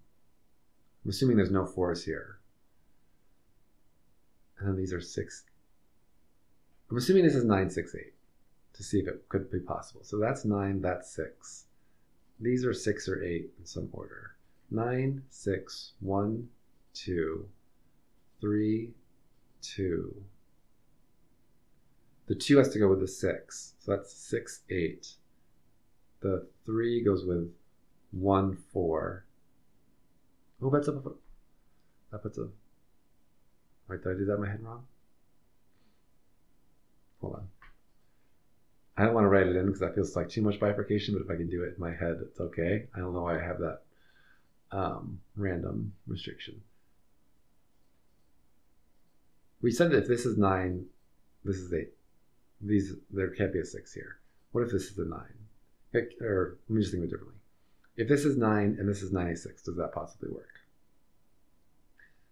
I'm assuming there's no 4s here. And then these are 6. I'm assuming this is 9, 6, 8 to see if it could be possible. So that's 9, that's 6. These are 6 or 8 in some order. 9, 6, 1, 2, 3, 2. The 2 has to go with the 6. So that's 6, 8. The 3 goes with 1, 4. Oh, that puts a, wait, did I do that in my head wrong? Hold on. I don't want to write it in because that feels like too much bifurcation, but if I can do it in my head, it's okay. I don't know why I have that random restriction. We said that if this is 9, this is 8. There can't be a 6 here. What if this is a 9? Or let me just think of it differently. If this is 9 and this is 986, does that possibly work?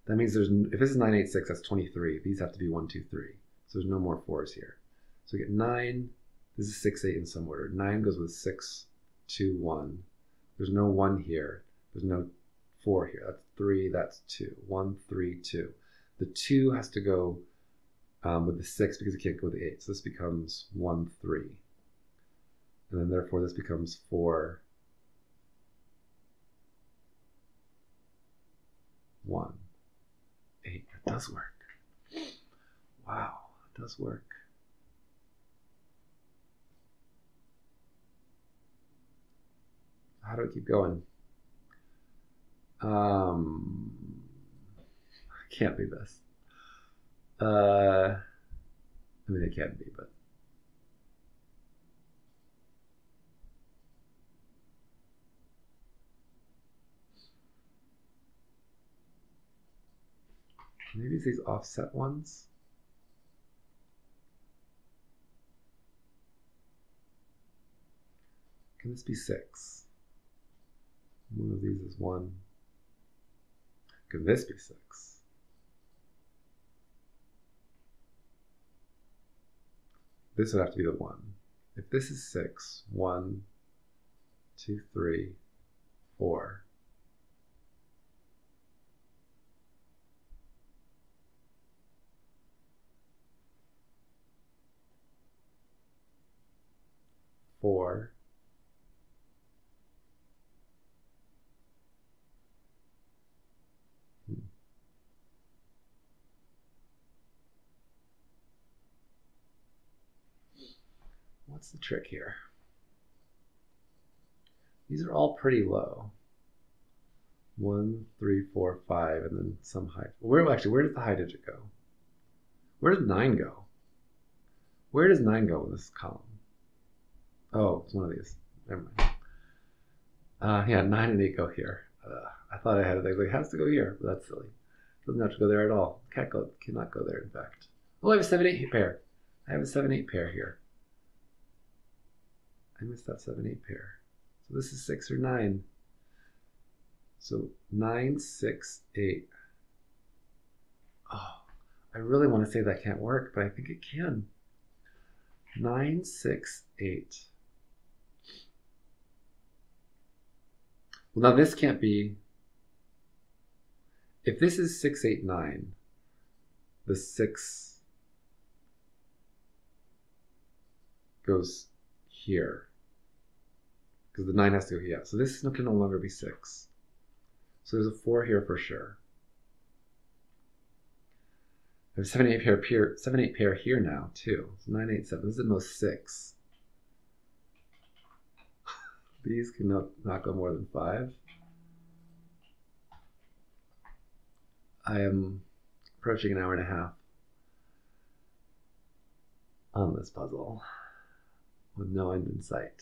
That means if this is 986, that's 23. These have to be 1, 2, 3. So there's no more 4s here. So we get 9. This is 6, 8 in some order. 9 goes with 6, 2, 1. There's no 1 here. There's no 4 here. That's 3. That's 2. 1, 3, 2. The 2 has to go with the 6 because it can't go with the 8. So this becomes 1, 3. And then therefore this becomes 4, 1, 8. That does work. Wow, it does work. How do I keep going? Can't be this. I mean, it can be, but. Maybe it's these offset ones. Can this be 6? One of these is 1. Can this be 6? This would have to be the 1. If this is 6, 1, 2, 3, 4. Four. What's the trick here? These are all pretty low. 1, 3, 4, 5, and then some high. Where does the high digit go? Where does 9 go? Where does 9 go in this column? Oh, it's one of these. Never mind. Yeah, 9 and 8 go here. I thought I had it. It has to go here, but that's silly. It doesn't have to go there at all. Cannot go there, in fact. Oh, I have a 7-8 pair. I have a 7-8 pair here. I missed that 7-8 pair. So this is 6 or 9. So 9, 6, 8. Oh, I really want to say that can't work, but I think it can. 9, 6, 8. Well, now this can't be. If this is 6, 8, 9, the 6 goes here. Because the 9 has to go here. So this can no longer be 6. So there's a 4 here for sure. I have a 7-8 pair here now too. So 9, 8, 7. This is at most 6. These can not go more than 5. I am approaching an hour and a half on this puzzle with no end in sight.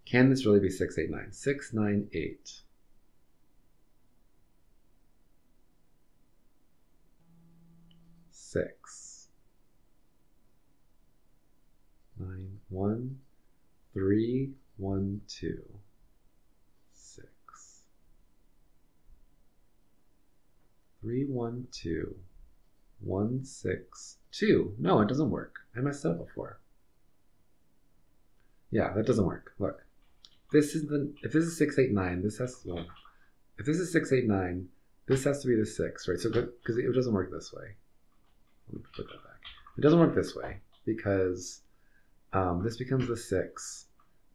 Can this really be 6, 8, 9? 6, 9, 8. Six. 9, 1, 3, 1, 2. 6. 3, 1, 2. 1, 6, 2. No, it doesn't work. I messed up before. Yeah, that doesn't work. Look. If this is 6, 8, 9, this has to, well, if this is 6, 8, 9, this has to be the 6, right? So, because it doesn't work this way. Let me put that back. It doesn't work this way because this becomes the 6.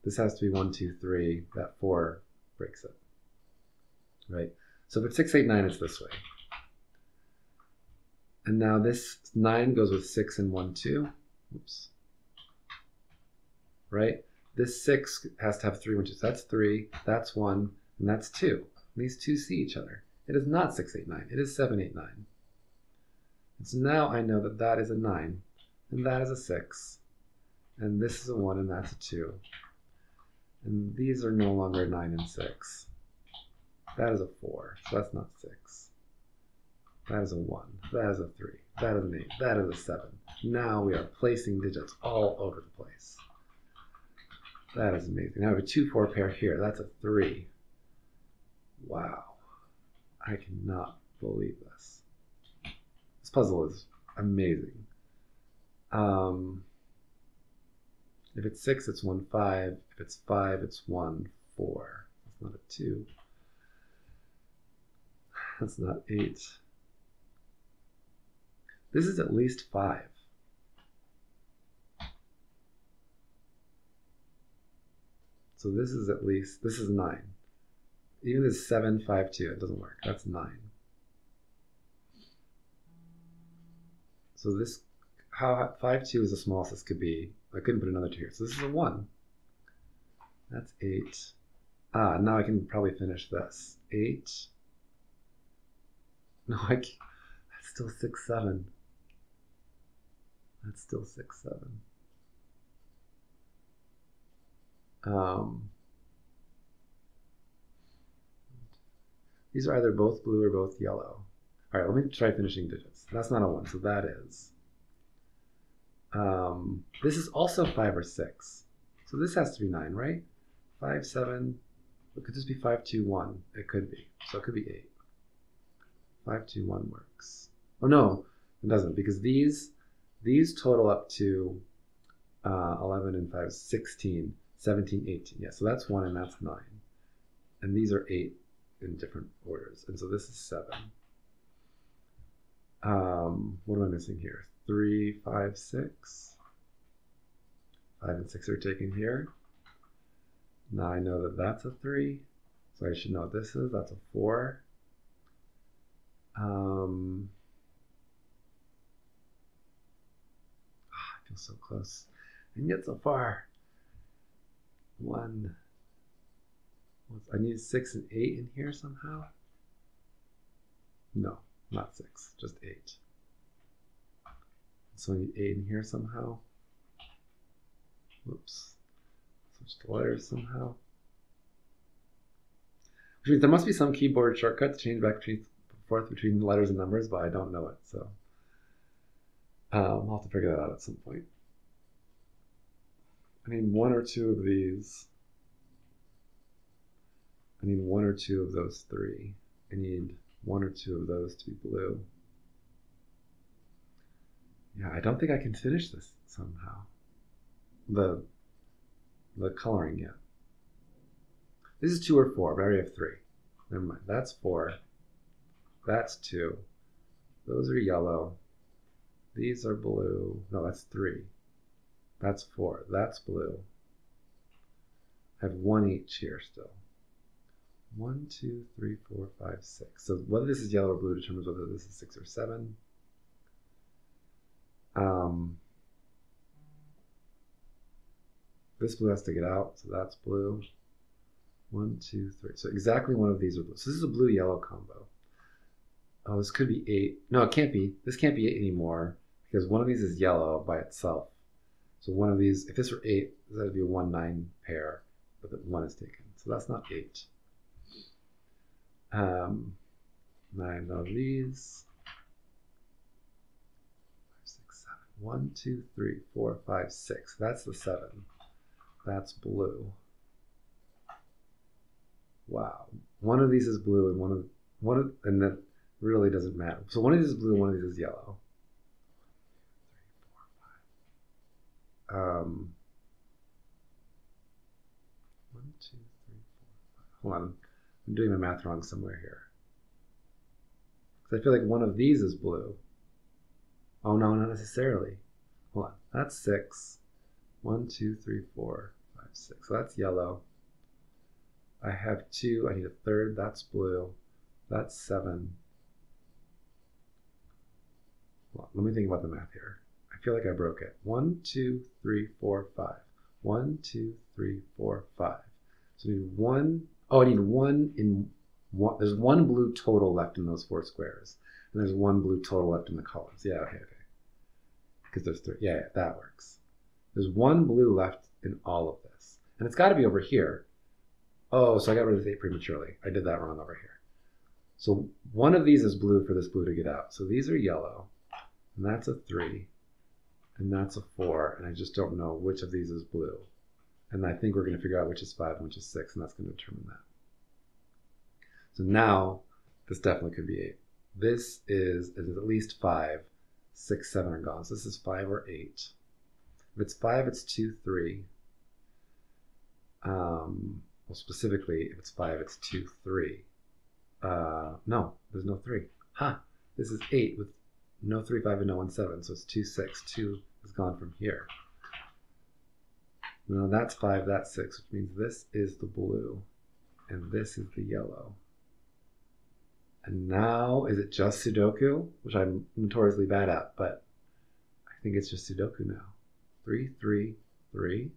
This has to be 1, 2, 3. That 4 breaks it, right? So if it's 6, 8, 9, it's this way. And now this 9 goes with 6 and 1, 2. Oops. Right? This 6 has to have 3, 1, 2. So that's 3, that's 1, and that's 2. And these two see each other. It is not 6, 8, 9. It is 7, 8, 9. And so now I know that that is a 9, and that is a 6, and this is a 1, and that's a 2. And these are no longer 9 and 6. That is a 4, so that's not 6. That is a 1. That is a 3. That is an 8. That is a 7. Now we are placing digits all over the place. That is amazing. Now I have a 2, 4 pair here. That's a 3. Wow. I cannot believe this. This puzzle is amazing. If it's 6, it's 1, 5. If it's 5, it's 1, 4. That's not a 2. That's not 8. This is at least 5. So this is at least, this is 9. Even this 7, 5, 2, it doesn't work. That's 9. So this, how 5, 2 is the smallest this could be. I couldn't put another 2 here. So this is a 1. That's 8. Ah, now I can probably finish this. 8. No, I can't. That's still 6, 7. That's still 6, 7. These are either both blue or both yellow. All right, let me try finishing digits. That's not a 1, so that is. This is also 5 or 6. So this has to be 9, right? 5, 7. It could just be 5, 2, 1. It could be. So it could be 8. 5, 2, 1 works. Oh no, it doesn't, because these total up to 11 and 5, 16, 17, 18. Yeah, so that's 1 and that's 9. And these are 8 in different orders. And so this is 7. What am I missing here? 3, 5, 6. 5 and 6 are taken here. Now I know that that's a 3. So I should know what this is. That's a 4. I feel so close. And yet so far. 1. I need 6 and 8 in here somehow. No, not 6, just 8. So I need 8 in here somehow. Whoops. Switch the letters somehow. Which means there must be some keyboard shortcut to change back and forth between letters and numbers, but I don't know it, so I'll have to figure that out at some point. I need 1 or 2 of these. I need 1 or 2 of those 3. I need 1 or 2 of those to be blue. Yeah, I don't think I can finish this somehow. The coloring yet. This is 2 or 4, but I already have 3. Never mind. That's 4. That's 2. Those are yellow. These are blue. No, that's 3. That's 4. That's blue. I have 1 each here still. 1, 2, 3, 4, 5, 6. So whether this is yellow or blue determines whether this is 6 or 7. This blue has to get out, so that's blue. 1, 2, 3. So exactly one of these are blue. So this is a blue-yellow combo. Oh, this could be 8. No, it can't be. This can't be 8 anymore because one of these is yellow by itself. So one of these, if this were 8, this would be a 1, 9 pair, but the 1 is taken. So that's not 8. 9 of these. 5, 6, 7. 1, 2, 3, 4, 5, 6. That's the 7. That's blue. Wow. One of these is blue and and that really doesn't matter. So one of these is blue, one of these is yellow. 3, 4, 5. 1, 2, 3, 4, 5. Hold on. I'm doing my math wrong somewhere here. Because I feel like one of these is blue. Oh no, not necessarily. Hold on. That's 6. 1, 2, 3, 4, 5, 6. So that's yellow. I have 2. I need a third. That's blue. That's 7. Well, let me think about the math here. I feel like I broke it. 1, 2, 3, 4, 5. 1, 2, 3, 4, 5. So I need one. Oh, I need one in one. There's one blue total left in those 4 squares. And there's one blue total left in the columns. Yeah, okay. Because there's 3. Yeah, that works. There's one blue left in all of this. And it's got to be over here. Oh, so I got rid of this 8 prematurely. I did that wrong over here. So one of these is blue for this blue to get out. So these are yellow. And that's a 3. And that's a 4. And I just don't know which of these is blue. And I think we're going to figure out which is 5 and which is 6. And that's going to determine that. So now, this definitely could be 8. This is at least 5. 6, 7 are gone. So this is 5 or 8. If it's 5, it's 2, 3. Well, specifically, if it's 5, it's 2, 3. No, there's no 3. Ha! This is 8 with no 3, 5, and no 1, 7. So it's 2, 6. 2 is gone from here. No, that's 5, that's 6, which means this is the blue. And this is the yellow. And now, is it just Sudoku? Which I'm notoriously bad at, but I think it's just Sudoku now. 3, 3, 3.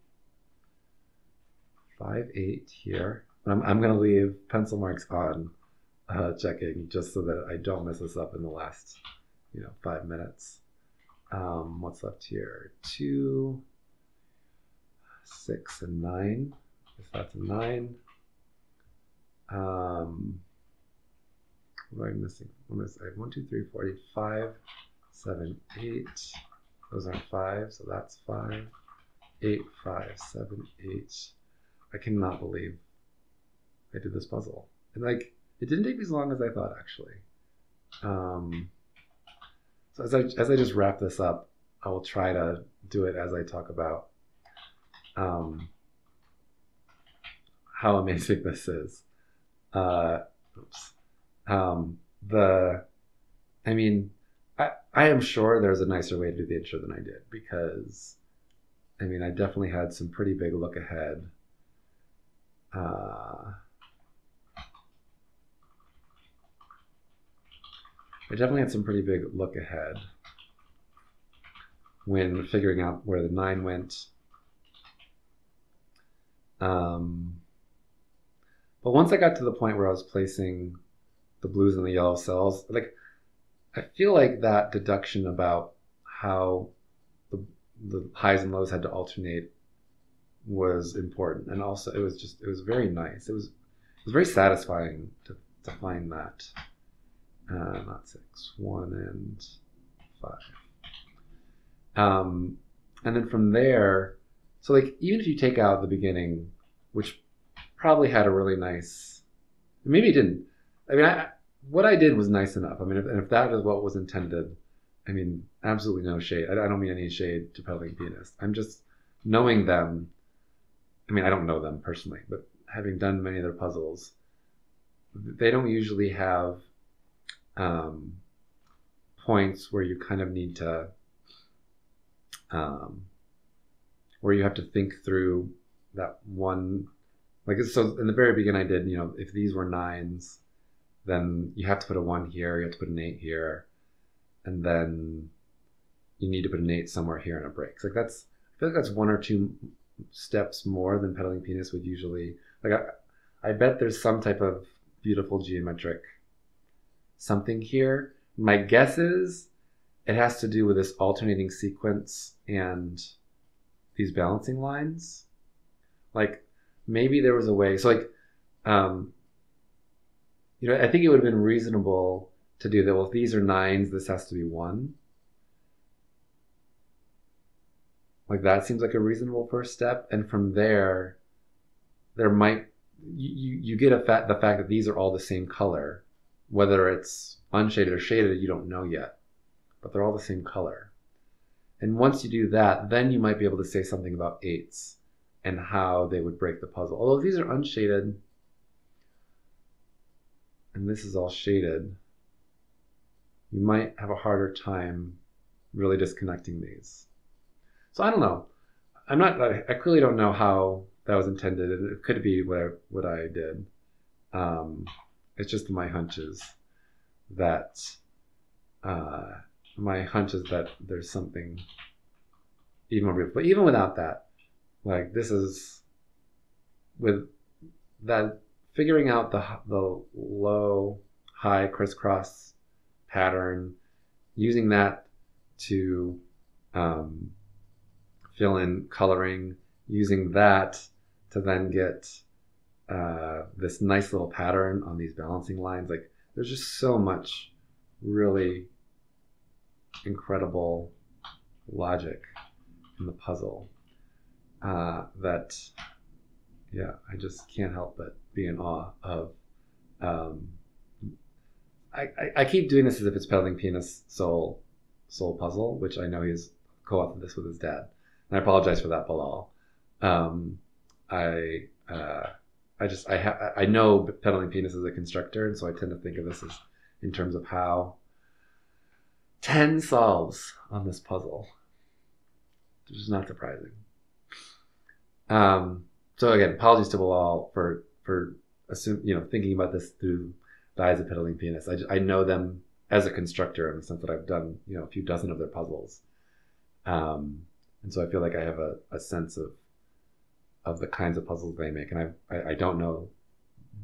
5, 8 here. I'm going to leave pencil marks on checking just so that I don't mess this up in the last 5 minutes. What's left here? 2, 6, and 9. If that's a 9. What am I missing? I have 1, 2, 3, 4, 5, 7, 8. Those aren't 5, so that's 5. 8, 5, 7, 8. I cannot believe I did this puzzle. And it didn't take me as long as I thought, actually. So as I just wrap this up, I will try to do it as I talk about how amazing this is. I am sure there's a nicer way to do the intro than I did, because I definitely had some pretty big look ahead. When figuring out where the 9 went. But once I got to the point where I was placing the blues and the yellow cells, I feel like that deduction about how the highs and lows had to alternate was important, and also it was very nice. It was very satisfying to find that. Not 6, 1 and 5. And then from there, so even if you take out the beginning, which probably had a really nice, maybe it didn't. What I did was nice enough. If that is what was intended, absolutely no shade. I don't mean any shade to Pedaling Pianist. I'm just knowing them. I don't know them personally, but having done many of their puzzles, they don't usually have points where you kind of need to, where you have to think through that one. So in the very beginning, I did, if these were 9s, then you have to put a 1 here, you have to put an 8 here, and then you need to put an 8 somewhere here and a break. I feel like that's 1 or 2 steps more than Pedaling Pianist would usually. I bet there's some type of beautiful geometric something here. My guess is it has to do with this alternating sequence and these balancing lines. Maybe there was a way. So I think it would have been reasonable to do that. Well, if these are 9s, this has to be 1. That seems like a reasonable first step. And from there might, you get the fact that these are all the same color, whether it's unshaded or shaded, you don't know yet, but they're all the same color. And once you do that, then you might be able to say something about 8s and how they would break the puzzle. Although these are unshaded, and this is all shaded, you might have a harder time really disconnecting these. So I don't know. I clearly don't know how that was intended. It could be what I did. It's just my hunches that my hunch is that there's something even more beautiful. But even without that, like this is with that figuring out the low high crisscross pattern, using that to fill in coloring, using that to then get this nice little pattern on these balancing lines. Like there's just so much really incredible logic in the puzzle that, yeah, I just can't help but be in awe of. I keep doing this as if it's Pedaling Pianist soul puzzle, which I know he's co-authored this with his dad, and I apologize for that, Bellal. I know Pedaling Pianist is a constructor, and so I tend to think of this as in terms of how 10 solves on this puzzle, which is not surprising. So again, apologies to Bellal for thinking about this through the eyes of Pedaling Pianist. I know them as a constructor in the sense that I've done a few dozen of their puzzles, and so I feel like I have a sense of the kinds of puzzles they make, and I don't know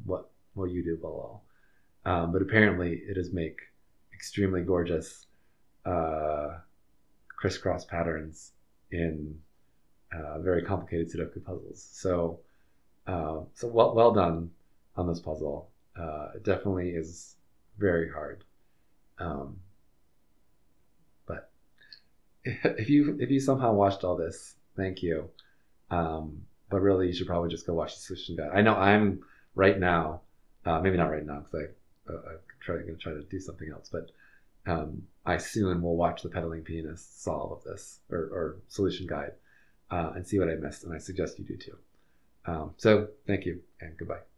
what you do, Bellal, but apparently it is make extremely gorgeous crisscross patterns in very complicated Sudoku puzzles. So well done on this puzzle. It definitely is very hard, but if you somehow watched all this, thank you. But really, you should probably just go watch the solution guide. I know I'm right now, maybe not right now because I'm going to try to do something else, but I soon will watch the Pedaling Pianist solve of this or solution guide and see what I missed, and I suggest you do too. So thank you and goodbye.